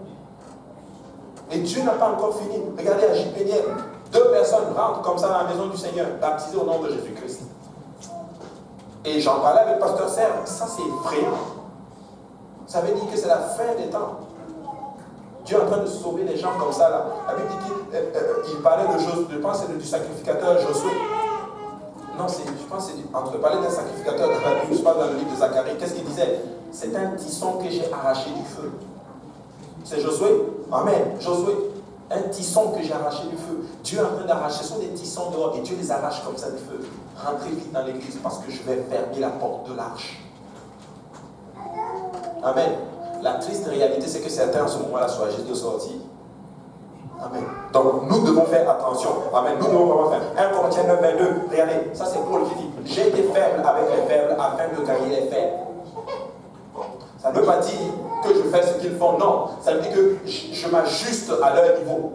Et Dieu n'a pas encore fini. Regardez à JPNL, 2 personnes rentrent comme ça dans la maison du Seigneur, baptisées au nom de Jésus-Christ. Et j'en parlais avec le pasteur Serre, ça c'est vrai. Ça veut dire que c'est la fin des temps. Dieu est en train de sauver les gens comme ça là. La Bible dit qu'il parlait de Josué, je pense que c'est du sacrificateur Josué. Non, je pense que c'est entre parler d'un sacrificateur dans la Bible, je parle dans le livre de Zacharie. Qu'est-ce qu'il disait? C'est un tisson que j'ai arraché du feu. C'est Josué. Amen. Josué. Un tisson que j'ai arraché du feu. Dieu est en train d'arracher. Ce sont des tissons dehors et Dieu les arrache comme ça du feu. Rentrez vite dans l'église parce que je vais fermer la porte de l'arche. Amen. La triste réalité, c'est que certains en ce moment-là sont juste de sortir. Amen. Donc nous devons faire attention. Amen. Nous devons vraiment faire. 1 Corinthiens 9, 22. Regardez, ça c'est Paul qui dit, j'ai été faible avec les faibles afin de gagner les faibles. Ça ne veut pas dire que je fais ce qu'ils font, non. Ça veut dire que je m'ajuste à leur niveau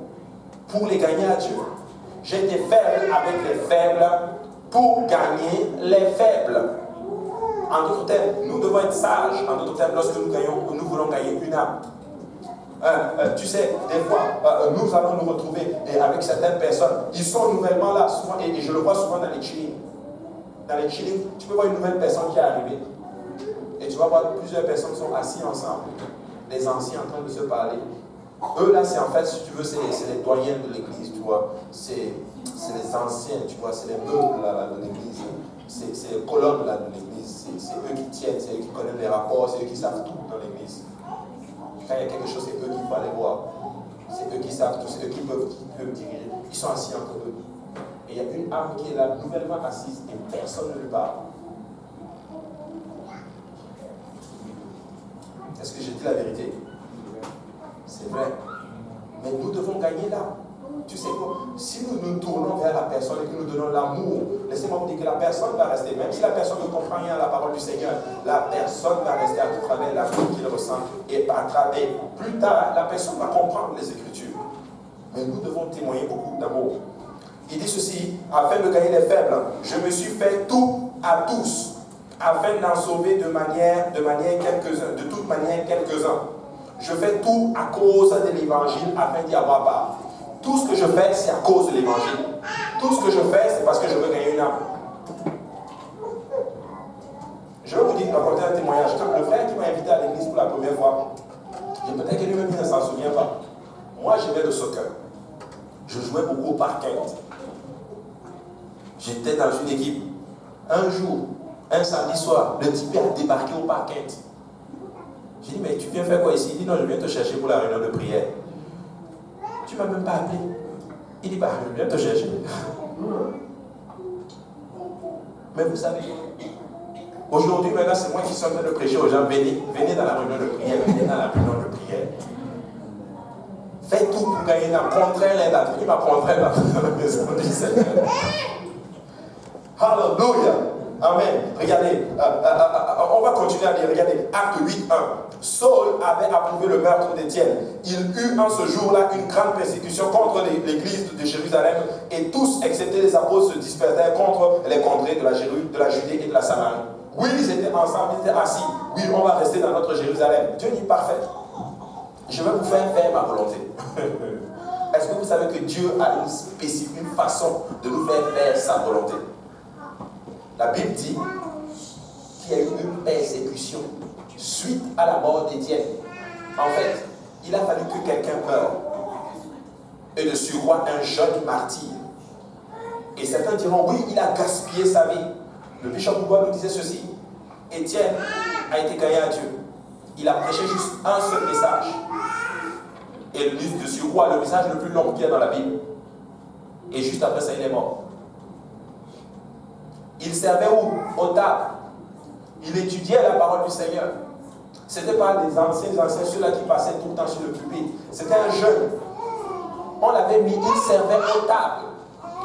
pour les gagner à Dieu. J'ai été faible avec les faibles pour gagner les faibles. En d'autres termes, nous devons être sages. En d'autres termes, lorsque nous voulons gagner une âme. Tu sais, des fois, nous allons nous retrouver avec certaines personnes. Ils sont nouvellement là, souvent, et je le vois souvent dans les chillings. Dans les chillings, tu peux voir une nouvelle personne qui est arrivée. Et tu vas voir plusieurs personnes qui sont assises ensemble. Les anciens en train de se parler. Eux là, c'est en fait, si tu veux, c'est les doyens de l'église, tu vois. C'est les anciens, tu vois, c'est les meubles là, de l'église. C'est les colonnes là, de l'église. C'est eux qui tiennent, c'est eux qui connaissent les rapports, c'est eux qui savent tout dans l'église. Quand il y a quelque chose, c'est eux qu'il faut aller voir. C'est eux qui savent tout, c'est eux qui peuvent diriger. Ils sont assis entre eux. Et il y a une âme qui est là, nouvellement assise, et personne ne lui parle. Est-ce que j'ai dit la vérité? C'est vrai. Mais nous devons gagner là. Tu sais quoi? Si nous nous tournons vers la personne et que nous donnons l'amour, laissez-moi vous dire que la personne va rester. Même si la personne ne comprend rien à la parole du Seigneur, la personne va rester à travers l'amour qu'il ressent. Et à travers, plus tard, la personne va comprendre les Écritures. Mais nous devons témoigner beaucoup d'amour. Il dit ceci, afin de gagner les faibles, je me suis fait tout à tous, afin d'en sauver de toute manière quelques-uns. Je fais tout à cause de l'évangile, afin d'y avoir part. Tout ce que je fais, c'est à cause de l'évangile. Tout ce que je fais, c'est parce que je veux gagner une âme. Je vais vous dire, raconter un témoignage. Quand le frère qui m'a invité à l'église pour la première fois, peut-être que lui-même ne s'en souvient pas. Moi, j'aimais le soccer. Je jouais beaucoup au parquet. J'étais dans une équipe. Un jour, un samedi soir, le type a débarqué au parquet. J'ai dit, mais tu viens faire quoi ici? Il dit, non, je viens te chercher pour la réunion de prière. Tu ne m'as même pas appelé. Il dit, bah, je viens te chercher. Mais vous savez, aujourd'hui, maintenant, c'est moi qui suis en train de prêcher aux gens. Venez dans la réunion de prière, venez dans la réunion de prière. Faites tout pour gagner la contrainte là. Il m'a contraint dans la maison du Seigneur. Alléluia. Amen. Regardez, on va continuer à lire. Regardez, Acte 8, 1. Saul avait approuvé le meurtre d'Étienne. Il eut en ce jour-là une grande persécution contre l'église de Jérusalem et tous, excepté les apôtres, se dispersèrent contre les contrées de la Judée et de la Samarie. Oui, ils étaient ensemble, ils étaient assis. Oui, on va rester dans notre Jérusalem. Dieu dit parfait. Je vais vous faire ma volonté. Est-ce que vous savez que Dieu a une façon de nous faire sa volonté? La Bible dit qu'il y a eu une persécution suite à la mort d'Étienne. En fait, il a fallu que quelqu'un meure. Et de surcroît, un jeune martyr. Et certains diront, oui, il a gaspillé sa vie. Le bishop Bouba nous disait ceci. Étienne a été gagné à Dieu. Il a prêché juste un seul message. Et de surcroît, le message le plus long qu'il y a dans la Bible. Et juste après ça, il est mort. Il servait où? Au table. Il étudiait la parole du Seigneur. Ce n'était pas les anciens, ceux-là qui passaient tout le temps sur le pupitre. C'était un jeune. On l'avait mis, il servait au table.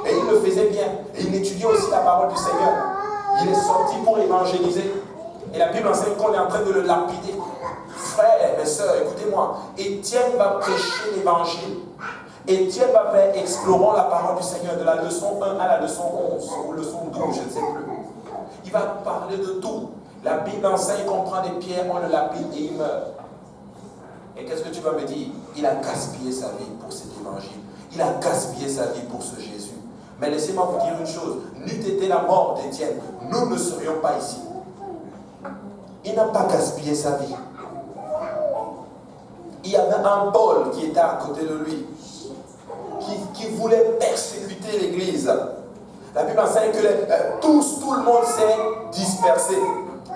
Et il le faisait bien. Et il étudiait aussi la parole du Seigneur. Il est sorti pour évangéliser. Et la Bible enseigne qu'on est en train de le lapider. Frères et sœurs, écoutez-moi. Étienne va prêcher l'évangile. Étienne va faire explorant la parole du Seigneur de la leçon 1 à la leçon 11 ou leçon 12, je ne sais plus. Il va parler de tout. La Bible enseigne qu'on prend des pierres, on le lapide et il meurt. Et qu'est-ce que tu vas me dire? Il a gaspillé sa vie pour cet évangile. Il a gaspillé sa vie pour ce Jésus. Mais laissez-moi vous dire une chose. N'eût été la mort d'Étienne, nous ne serions pas ici. Il n'a pas gaspillé sa vie. Il y avait un Paul qui était à côté de lui, qui voulait persécuter l'église. La Bible enseigne que tout le monde s'est dispersé.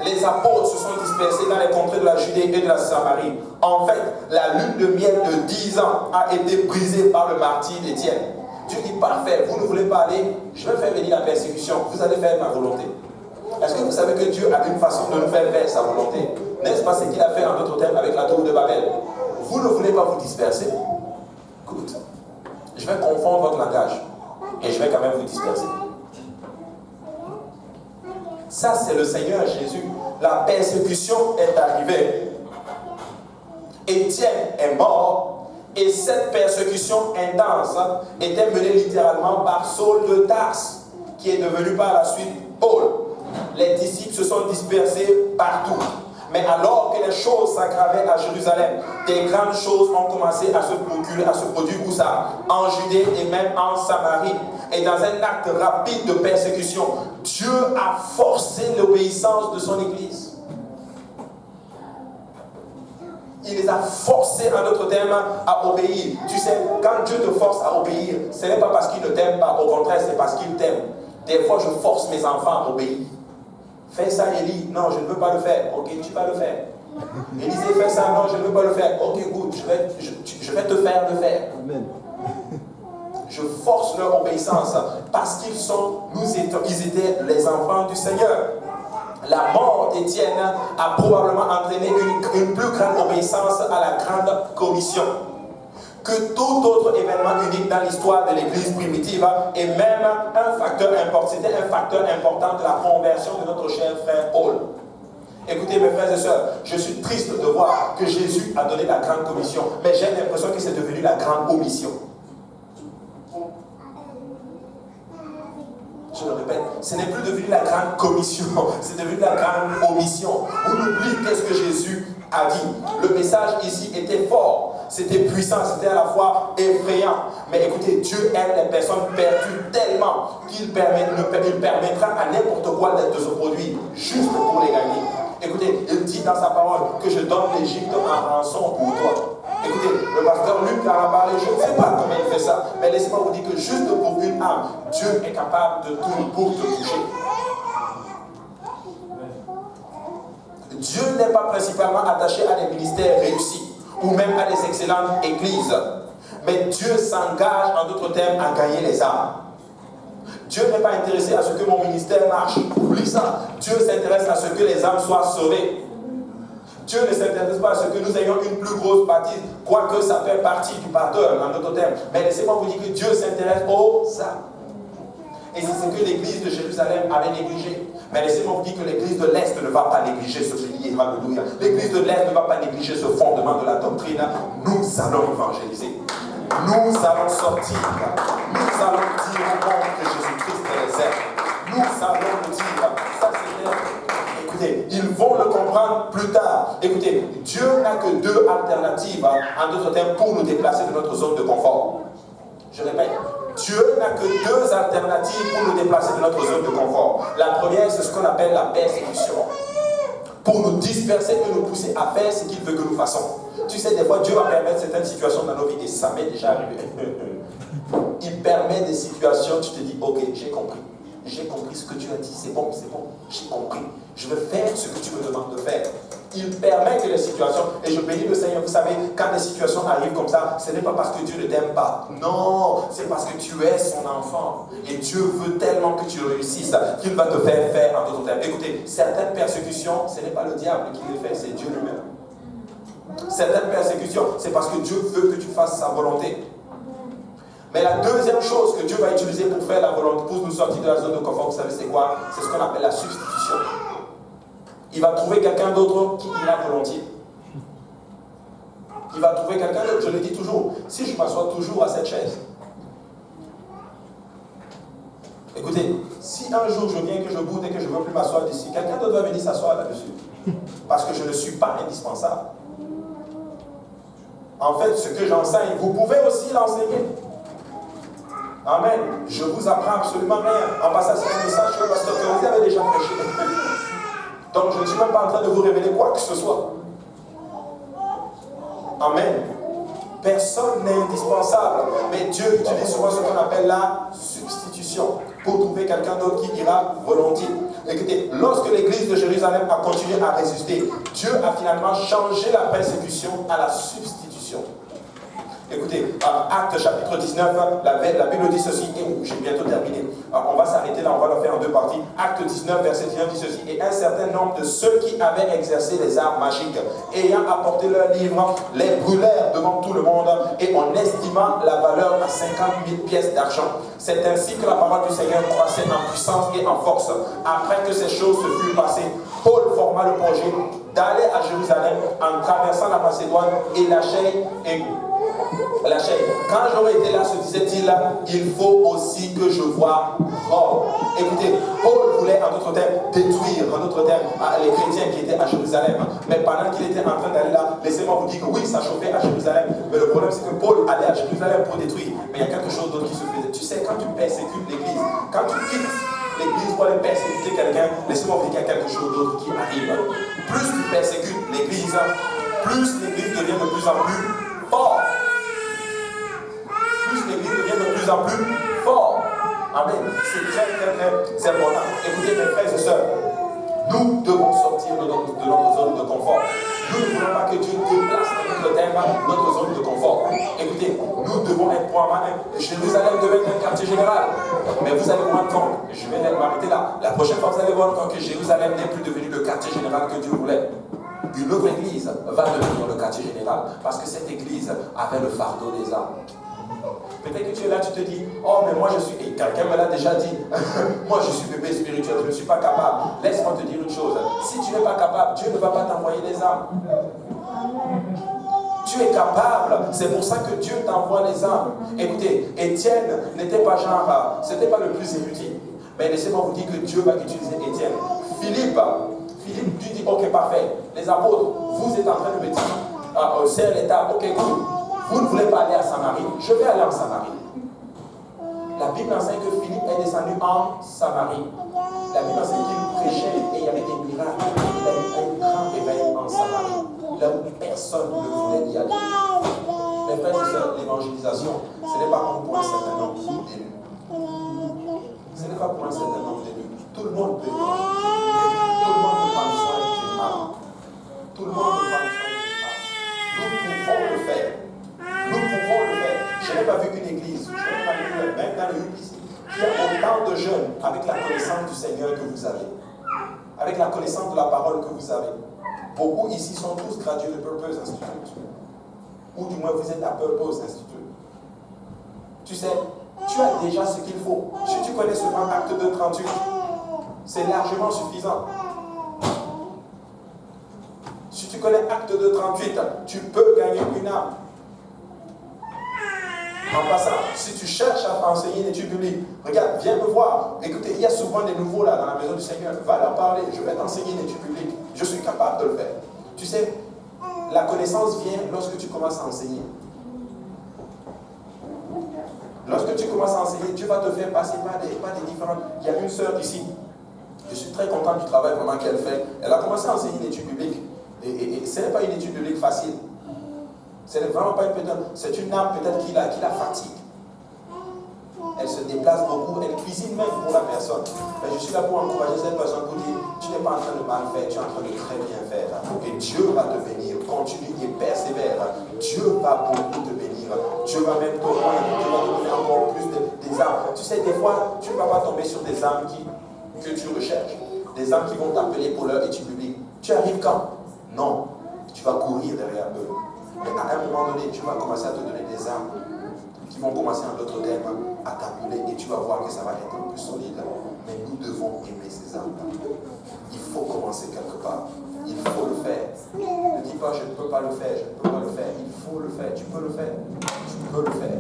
Les apôtres se sont dispersés dans les contrées de la Judée et de la Samarie. En fait, la lune de miel de 10 ans a été brisée par le martyre d'Étienne. Dieu dit parfait, vous ne voulez pas aller, je vais faire venir la persécution, vous allez faire ma volonté. Est-ce que vous savez que Dieu a une façon de nous faire sa volonté? N'est-ce pas ce qu'il a fait en d'autres termes avec la tour de Babel? Vous ne voulez pas vous disperser? Écoute, je vais confondre votre langage et je vais quand même vous disperser. Ça, c'est le Seigneur Jésus. La persécution est arrivée. Étienne est mort et cette persécution intense était menée littéralement par Saul de Tarse, qui est devenu par la suite Paul. Les disciples se sont dispersés partout. Mais alors que les choses s'aggravaient à Jérusalem, des grandes choses ont commencé à se produire où ça? En Judée et même en Samarie. Et dans un acte rapide de persécution, Dieu a forcé l'obéissance de son Église. Il les a forcés, en d'autres termes, à obéir. Tu sais, quand Dieu te force à obéir, ce n'est pas parce qu'il ne t'aime pas, au contraire, c'est parce qu'il t'aime. Des fois, je force mes enfants à obéir. Fais ça, Élie. Non, je ne veux pas le faire. Ok, tu vas le faire. Élisée, fais ça. Non, je ne veux pas le faire. Ok, good, je vais te faire le faire. Amen. Je force leur obéissance parce ils étaient les enfants du Seigneur. La mort d'Étienne a probablement entraîné une plus grande obéissance à la grande commission que tout autre événement unique dans l'histoire de l'Église primitive, et même un facteur important, c'était un facteur important de la conversion de notre cher frère Paul. Écoutez mes frères et sœurs, je suis triste de voir que Jésus a donné la grande commission, mais j'ai l'impression que c'est devenu la grande omission. Je le répète, ce n'est plus devenu la grande commission, c'est devenu la grande omission. On oublie qu'est-ce que Jésus a dit. Le message ici était fort, c'était puissant, c'était à la fois effrayant. Mais écoutez, Dieu aime les personnes perdues tellement qu'il permettra à n'importe quoi de se produire juste pour les gagner. Écoutez, il dit dans sa parole que je donne l'Égypte en rançon pour toi. Écoutez, le pasteur Luc en a parlé, je ne sais pas comment il fait ça, mais laissez-moi vous dire que juste pour une âme, Dieu est capable de tout pour te toucher. Dieu n'est pas principalement attaché à des ministères réussis ou même à des excellentes églises, mais Dieu s'engage en d'autres termes à gagner les âmes. Dieu n'est pas intéressé à ce que mon ministère marche. Oublie ça. Dieu s'intéresse à ce que les âmes soient sauvées. Dieu ne s'intéresse pas à ce que nous ayons une plus grosse baptise, quoique ça fait partie du pardon, en d'autres termes. Mais laissez-moi vous dire que Dieu s'intéresse aux âmes. Et c'est ce que l'église de Jérusalem avait négligé. Mais laissez-moi vous dire que l'église de l'Est ne va pas négliger ce pilier. Alléluia. L'église de l'Est ne va pas négliger ce fondement de la doctrine. Nous allons évangéliser. Nous allons sortir. Nous allons dire au monde que Jésus-Christ les aime. Nous allons le dire. Ça, c'est écoutez, ils vont le comprendre plus tard. Écoutez, Dieu n'a que deux alternatives, en d'autres termes, pour nous déplacer de notre zone de confort. Je répète, Dieu n'a que deux alternatives pour nous déplacer de notre zone de confort. La première, c'est ce qu'on appelle la persécution. Pour nous disperser et nous pousser à faire ce qu'il veut que nous fassions. Tu sais, des fois, Dieu va permettre certaines situations dans nos vies, et ça m'est déjà arrivé. Il permet des situations, tu te dis, ok, j'ai compris. J'ai compris ce que tu as dit, c'est bon, j'ai compris. Je vais faire ce que tu me demandes de faire. Il permet que les situations, et je bénis le Seigneur, vous savez, quand les situations arrivent comme ça, ce n'est pas parce que Dieu ne t'aime pas. Non, c'est parce que tu es son enfant. Et Dieu veut tellement que tu réussisses qu'il va te faire en d'autres termes. Écoutez, certaines persécutions, ce n'est pas le diable qui les fait, c'est Dieu lui-même. Certaines persécutions, c'est parce que Dieu veut que tu fasses sa volonté. Mais la deuxième chose que Dieu va utiliser pour faire la volonté, pour nous sortir de la zone de confort, vous savez c'est quoi? C'est ce qu'on appelle la substitution. Il va trouver quelqu'un d'autre qui ira volontiers. Il va trouver quelqu'un d'autre, je le dis toujours, si je m'assois toujours à cette chaise, écoutez, si un jour je viens que je boude et que je ne veux plus m'asseoir dessus, quelqu'un d'autre va venir s'asseoir là-dessus. Parce que je ne suis pas indispensable. En fait, ce que j'enseigne, vous pouvez aussi l'enseigner. Amen. Je vous apprends absolument rien. En passant sur un message que le pasteur Théorie avait déjà prêché. Donc je ne suis même pas en train de vous révéler quoi que ce soit. Amen. Personne n'est indispensable. Mais Dieu utilise souvent ce qu'on appelle la substitution pour trouver quelqu'un d'autre qui ira volontiers. Écoutez, lorsque l'église de Jérusalem a continué à résister, Dieu a finalement changé la persécution à la substitution. Écoutez, Actes chapitre 19, la Bible dit ceci, et j'ai bientôt terminé. On va s'arrêter là, on va le faire en deux parties. Acte 19, verset 19 dit ceci, et un certain nombre de ceux qui avaient exercé les arts magiques, ayant apporté leurs livres, les brûlèrent devant tout le monde, et on estima la valeur à 50 000 pièces d'argent. C'est ainsi que la parole du Seigneur croissait en puissance et en force. Après que ces choses se furent passées, Paul forma le projet d'aller à Jérusalem en traversant la Macédoine et la chaîne. Quand j'aurais été là, se disait-il, il faut aussi que je voie Rome. Écoutez, Paul voulait en d'autres termes détruire, en d'autres termes, les chrétiens qui étaient à Jérusalem. Mais pendant qu'il était en train d'aller là, laissez-moi vous dire que oui, ça chauffait à Jérusalem. Mais le problème, c'est que Paul allait à Jérusalem pour détruire. Mais il y a quelque chose d'autre qui se faisait. Tu sais, quand tu persécutes l'église, quand tu quittes l'église pour aller persécuter quelqu'un, laissez-moi vous dire qu'il y a quelque chose d'autre qui arrive. Plus tu persécutes l'église, plus l'église devient de plus en plus forte. Plus l'église devient de plus en plus fort. Amen. C'est très, très, très important. Écoutez, mes frères et sœurs, nous devons sortir de notre zone de confort. Nous ne voulons pas que Dieu déplace notre thème, notre zone de confort. Écoutez, nous devons être probablement. Jérusalem devait être un quartier général. Mais vous allez vous rendre compte, je vais m'arrêter là. La prochaine fois, vous allez voir que Jérusalem n'est plus devenu le quartier général que Dieu voulait. Une autre église va devenir le quartier général parce que cette église avait le fardeau des âmes. Peut-être que tu es là, tu te dis, oh mais moi je suis, et quelqu'un me l'a déjà dit, moi je suis bébé spirituel, je ne suis pas capable. Laisse-moi te dire une chose, si tu n'es pas capable, Dieu ne va pas t'envoyer des âmes. Tu es capable, c'est pour ça que Dieu t'envoie les âmes. Écoutez, Étienne n'était pas genre, c'était pas le plus érudit. Mais laissez-moi vous dire que Dieu va utiliser Étienne. Philippe lui dit, ok, parfait. Les apôtres, vous êtes en train de me dire, serre l'État, ok, cool. Vous ne voulez pas aller à Samarie, je vais aller en Samarie. La Bible enseigne que Philippe est descendu en Samarie. La Bible enseigne qu'il prêchait et il y avait des miracles. Il a eu un grand réveil en Samarie, là où personne ne voulait y aller. Mes frères et sœurs, l'évangélisation, ce n'est pas pour un certain nombre d'élus. Ce n'est pas pour un certain nombre d'élus. Tout le monde peut évangéliser. Tout le monde peut prendre soin d'une âme. Tout le monde peut prendre soin d'une âme. Nous pouvons le faire. Nous pouvons le faire. Je n'ai pas vu qu'une église, je n'ai pas vu même dans le ici, qui a autant de jeunes avec la connaissance du Seigneur que vous avez. Avec la connaissance de la parole que vous avez. Beaucoup ici sont tous gradués de Purpose Institute. Ou du moins vous êtes à Purpose Institute. Tu sais, tu as déjà ce qu'il faut. Si tu connais seulement Acte 2:38, c'est largement suffisant. Si tu connais Acte 2:38, tu peux gagner une âme. En passant, si tu cherches à enseigner une étude biblique, regarde, viens me voir. Écoutez, il y a souvent des nouveaux là dans la maison du Seigneur. Va leur parler, je vais t'enseigner une étude biblique. Je suis capable de le faire. Tu sais, la connaissance vient lorsque tu commences à enseigner. Lorsque tu commences à enseigner, Dieu va te faire passer par des différentes... Il y a une sœur ici. Je suis très content du travail vraiment qu'elle fait. Elle a commencé à enseigner une étude biblique. Et ce n'est pas une étude biblique facile. Ce n'est vraiment pas une pédale. C'est une âme peut-être qui la fatigue. Elle se déplace beaucoup, elle cuisine même pour la personne. Mais je suis là pour encourager cette personne pour dire, tu n'es pas en train de mal faire, tu es en train de très bien faire. Et Dieu va te bénir. Continue et persévère. Dieu va beaucoup te bénir. Dieu va même te rendre, Dieu va te donner encore plus des âmes. Tu sais, des fois, tu ne vas pas tomber sur des âmes que tu recherches. Des âmes qui vont t'appeler pour leur étude biblique. Tu arrives quand? Non. Tu vas courir derrière eux. Mais à un moment donné, tu vas commencer à te donner des âmes qui vont commencer en d'autres termes à t'appeler et tu vas voir que ça va être un peu solide. Mais nous devons aimer ces âmes-là. Il faut commencer quelque part. Il faut le faire. Ne dis pas je ne peux pas le faire, je ne peux pas le faire. Il faut le faire. Tu peux le faire. Tu peux le faire.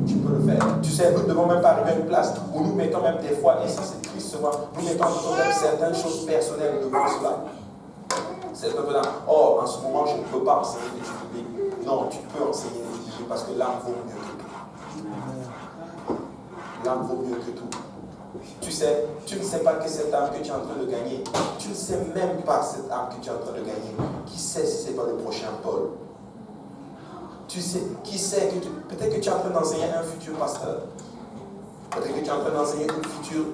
Tu peux le faire. Tu sais, nous ne devons même pas arriver à une place où nous mettons même des fois, et ça c'est triste souvent, nous mettons même certaines choses personnelles devant cela. C'est un peu là, oh, en ce moment, je ne peux pas enseigner l'étude biblique. Non, tu peux enseigner l'étude biblique parce que l'âme vaut mieux que tout. L'âme vaut mieux que tout. Tu sais, tu ne sais pas que cette âme que tu es en train de gagner, tu ne sais même pas cette âme que tu es en train de gagner. Qui sait si ce n'est pas le prochain Paul? Tu sais, qui sait que peut-être que tu es en train d'enseigner un futur pasteur. Peut-être que tu es en train d'enseigner une future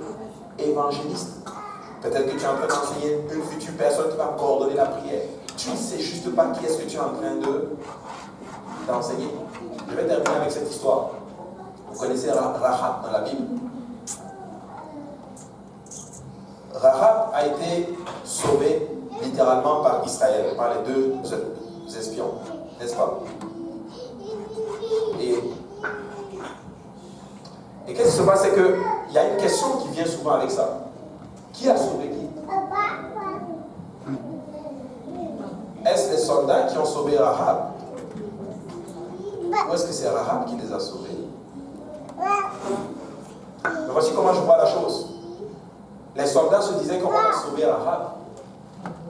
évangéliste. Peut-être que tu es en train d'enseigner une future personne qui va coordonner la prière. Tu ne sais juste pas qui est-ce que tu es en train d'enseigner. Je vais terminer avec cette histoire. Vous connaissez Rahab dans la Bible. Rahab a été sauvée littéralement par Israël, par les deux espions, n'est-ce pas? Et qu'est-ce qui se passe, c'est qu'il y a une question qui vient souvent avec ça. Qui a sauvé qui? Est-ce les soldats qui ont sauvé Rahab? Ou est-ce que c'est Rahab qui les a sauvés? Mais voici comment je vois la chose. Les soldats se disaient qu'on va sauver Rahab.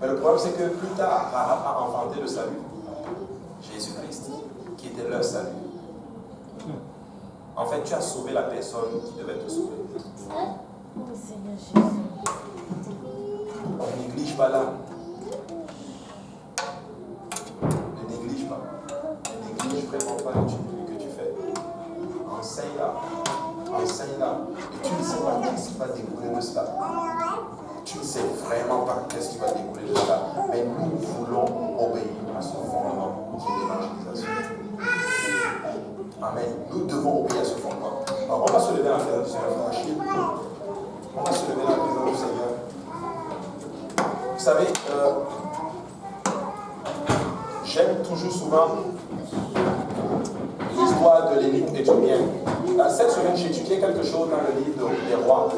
Mais le problème, c'est que plus tard, Rahab a inventé le salut. Jésus-Christ, qui était leur salut. En fait, tu as sauvé la personne qui devait te sauver. Oh Seigneur Jésus. Ne néglige pas l'âme. Ne néglige pas. Ne néglige vraiment pas l'étude que tu fais. Enseigne-la. Enseigne-la. Et tu ne sais pas qu'est-ce qui va découler de cela. Tu ne sais vraiment pas qu'est-ce qui va découler de cela. Mais nous voulons obéir à ce fondement qui est l'évangélisation. Amen. Nous devons obéir à ce fondement. Alors, on va se lever à la présence du Seigneur, frère Achille. On va se lever à la présence du Seigneur. Vous savez, j'aime toujours souvent l'histoire de l'énigme éthiopienne. Cette semaine, j'ai étudié quelque chose dans le livre des rois.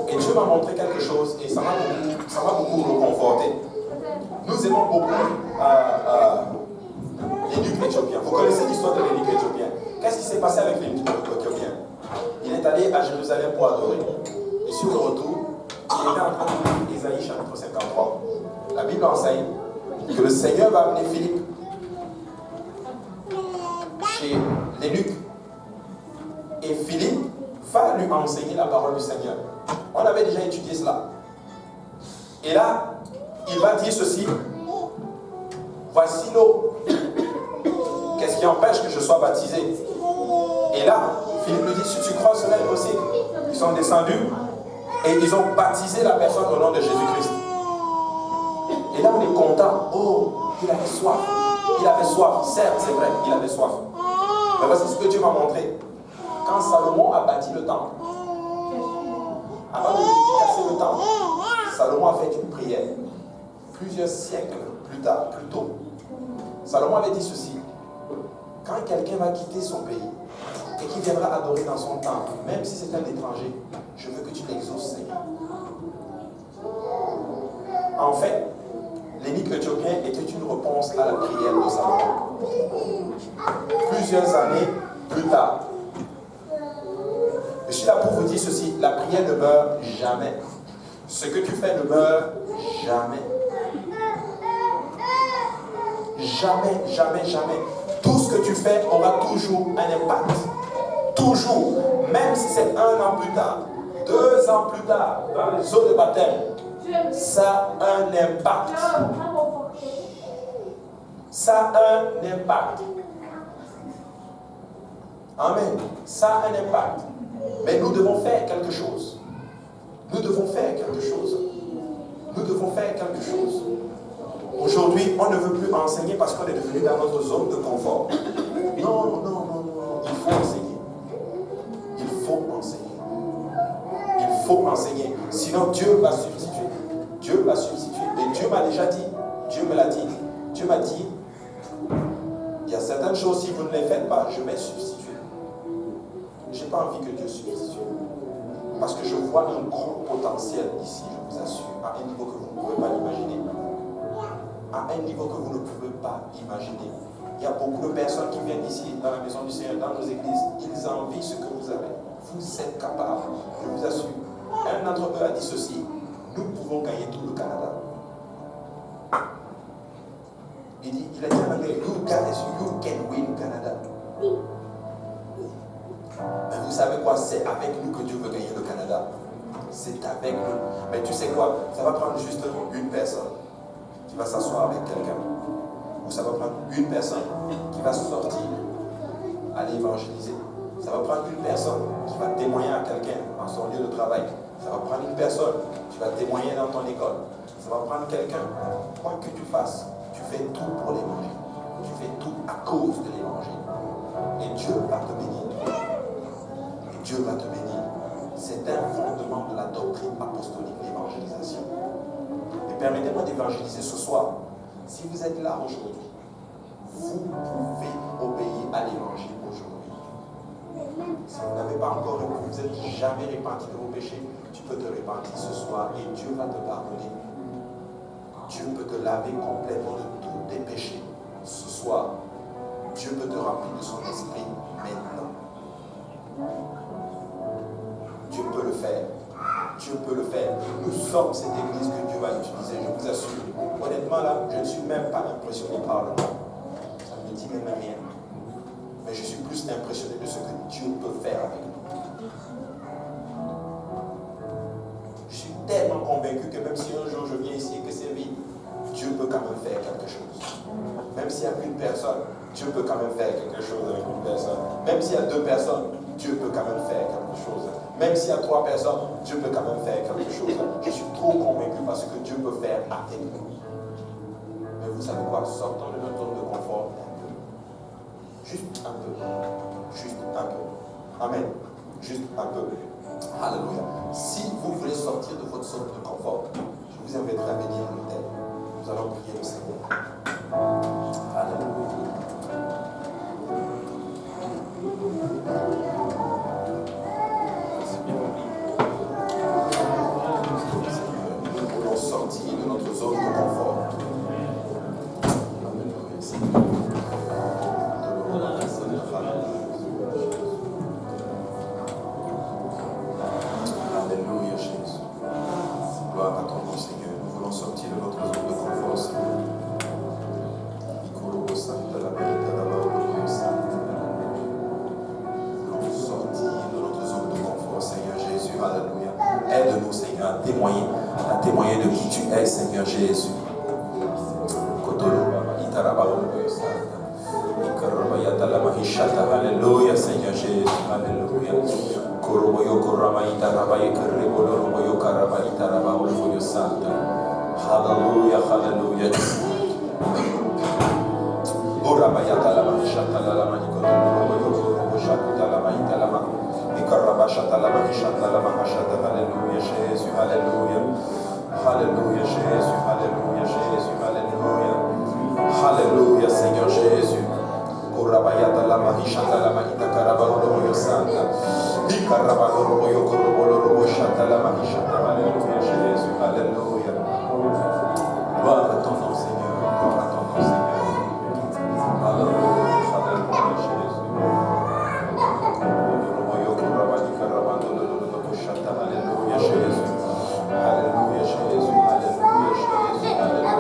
Et Dieu m'a montré quelque chose et ça m'a beaucoup reconforté. Nous aimons beaucoup l'énigme éthiopienne. Vous connaissez l'histoire de l'énigme éthiopienne. Qu'est-ce qui s'est passé avec l'énigme éthiopienne? Il est allé à Jérusalem pour adorer. Et sur le retour, il était en train de lire Ésaïe chapitre 53. La Bible enseigne que le Seigneur va amener Philippe chez l'eunuque. Et Philippe va lui enseigner la parole du Seigneur. On avait déjà étudié cela. Et là, il va dire ceci. Voici l'eau. Qu'est-ce qui empêche que je sois baptisé? Et là, Philippe lui dit, si tu crois, cela est possible. Ils sont descendus et ils ont baptisé la personne au nom de Jésus-Christ. Et là, on est content. Oh, il avait soif. Il avait soif. Certes, c'est vrai, il avait soif. Mais voici ce que Dieu m'a montré. Quand Salomon a bâti le temple, avant de dédicacer le temple, Salomon a fait une prière. Plusieurs siècles plus tôt, Salomon avait dit ceci. Quand quelqu'un va quitter son pays et qui viendra adorer dans son temple, même si c'est un étranger, je veux que tu l'exauces, Seigneur. En fait, l'eunuque éthiopien était une réponse à la prière de Salomon. Plusieurs années plus tard, je suis là pour vous dire ceci, la prière ne meurt jamais. Ce que tu fais ne meurt jamais. Jamais, jamais, jamais. Tout ce que tu fais aura toujours un impact. Toujours. Même si c'est 1 an plus tard, 2 ans plus tard, dans les eaux de baptême, ça a un impact. Ça a un impact. Amen. Ça a un impact. Mais nous devons faire quelque chose. Nous devons faire quelque chose. Nous devons faire quelque chose. Aujourd'hui, on ne veut plus enseigner parce qu'on est devenu dans notre zone de confort. Non, non, non, non. Il faut enseigner. Il faut enseigner. Il faut enseigner. Sinon, Dieu va substituer. Dieu va substituer. Et Dieu m'a déjà dit. Dieu me l'a dit. Dieu m'a dit, il y a certaines choses, si vous ne les faites pas, je vais substituer. Je n'ai pas envie que Dieu substitue. Parce que je vois un gros potentiel ici, je vous assure, à un niveau que vous ne pouvez pas imaginer. À un niveau que vous ne pouvez pas imaginer. Il y a beaucoup de personnes qui viennent ici, dans la maison du Seigneur, dans nos églises. Ils envient ce que vous avez. Vous êtes capable, je vous assure. Un d'entre eux a dit ceci, nous pouvons gagner tout le Canada. Il a dit en anglais, you guys, you can win Canada. Mais vous savez quoi? C'est avec nous que Dieu veut gagner le Canada. C'est avec nous. Mais tu sais quoi? Ça va prendre juste une personne qui va s'asseoir avec quelqu'un. Ou ça va prendre une personne qui va sortir, aller évangéliser. Ça va prendre une personne qui va témoigner à quelqu'un dans son lieu de travail. Ça va prendre une personne qui va témoigner dans ton école. Ça va prendre quelqu'un. Quoi que tu fasses, tu fais tout pour l'évangile. Tu fais tout à cause de l'évangile. Et Dieu va te bénir. Et Dieu va te bénir. C'est un fondement de la doctrine apostolique, l'évangélisation. Et permettez-moi d'évangéliser ce soir. Si vous êtes là aujourd'hui, vous pouvez obéir à l'évangile aujourd'hui. Si vous n'avez pas encore, vous n'êtes jamais repenti de vos péchés, tu peux te repentir ce soir et Dieu va te pardonner. Dieu peut te laver complètement de tous tes péchés ce soir. Dieu peut te remplir de son esprit maintenant. Dieu peut le faire. Dieu peut le faire. Nous sommes cette église que Dieu va utiliser, je vous assure. Honnêtement, là, je ne suis même pas impressionné par le nom. Ça ne me dit même rien. Mais je suis plus impressionné de ce que Dieu peut faire avec nous. Je suis tellement convaincu que même si un jour je viens ici et que c'est vide, Dieu peut quand même faire quelque chose. Même s'il y a une personne, Dieu peut quand même faire quelque chose avec une personne. Même s'il y a 2 personnes, Dieu peut quand même faire quelque chose. Même s'il y a 3 personnes, Dieu peut quand même faire quelque chose. Je suis trop convaincu par ce que Dieu peut faire avec nous. Mais vous savez quoi? Sortons de notre zone de confort un peu. Juste un peu. Juste un peu. Amen. Juste un peu. Alléluia. Si vous voulez sortir de votre zone de confort, je vous inviterai à venir à l'hôtel. Nous allons prier le Seigneur. Alléluia. Nous voulons sortir de notre zone de confort. témoigner de qui tu es, Seigneur Jésus. Alléluia, Seigneur Jésus. Alléluia. Alléluia, alléluia. Alléluia, Jésus, alléluia. Alléluia, Jésus, alléluia, Jésus, alléluia. Alléluia, Seigneur Jésus. Alléluia, Jésus, alléluia. Gloire à ton nom, Seigneur. Gloire à ton nom, Seigneur. Alléluia, alléluia, Jésus. Alléluia, Jésus. Alléluia, Jésus. Alléluia, Jésus. Alléluia,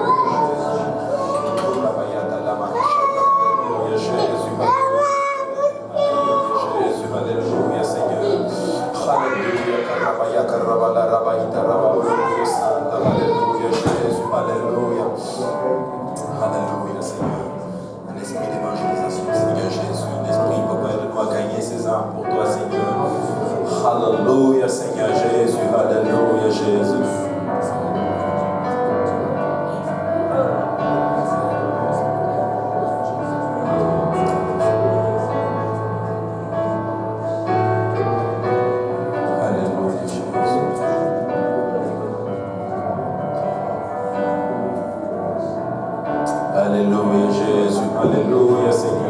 Jésus. Jésus, alléluia, Seigneur. Alléluia, alléluia, Jésus, alléluia. Alléluia, Seigneur. Un esprit d'évangélisation, Seigneur Jésus. Un esprit, Papa, de nous gagner ces âmes pour toi, Seigneur. Alléluia, Seigneur Jésus. Alléluia, Jésus. Alléluia, Jésus. Alléluia, Seigneur.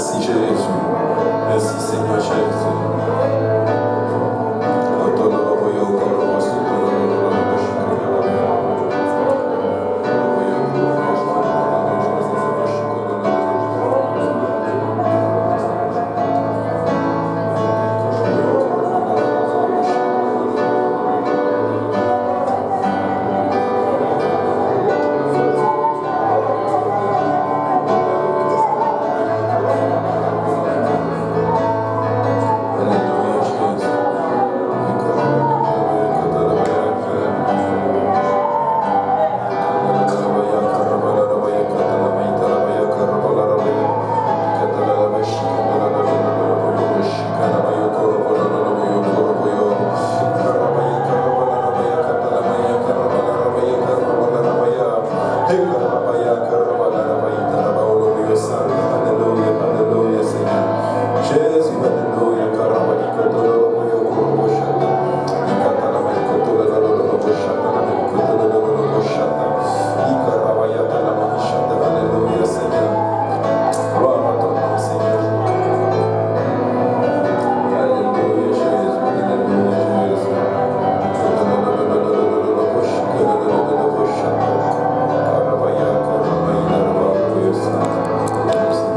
Merci Jésus. Merci Seigneur Jésus.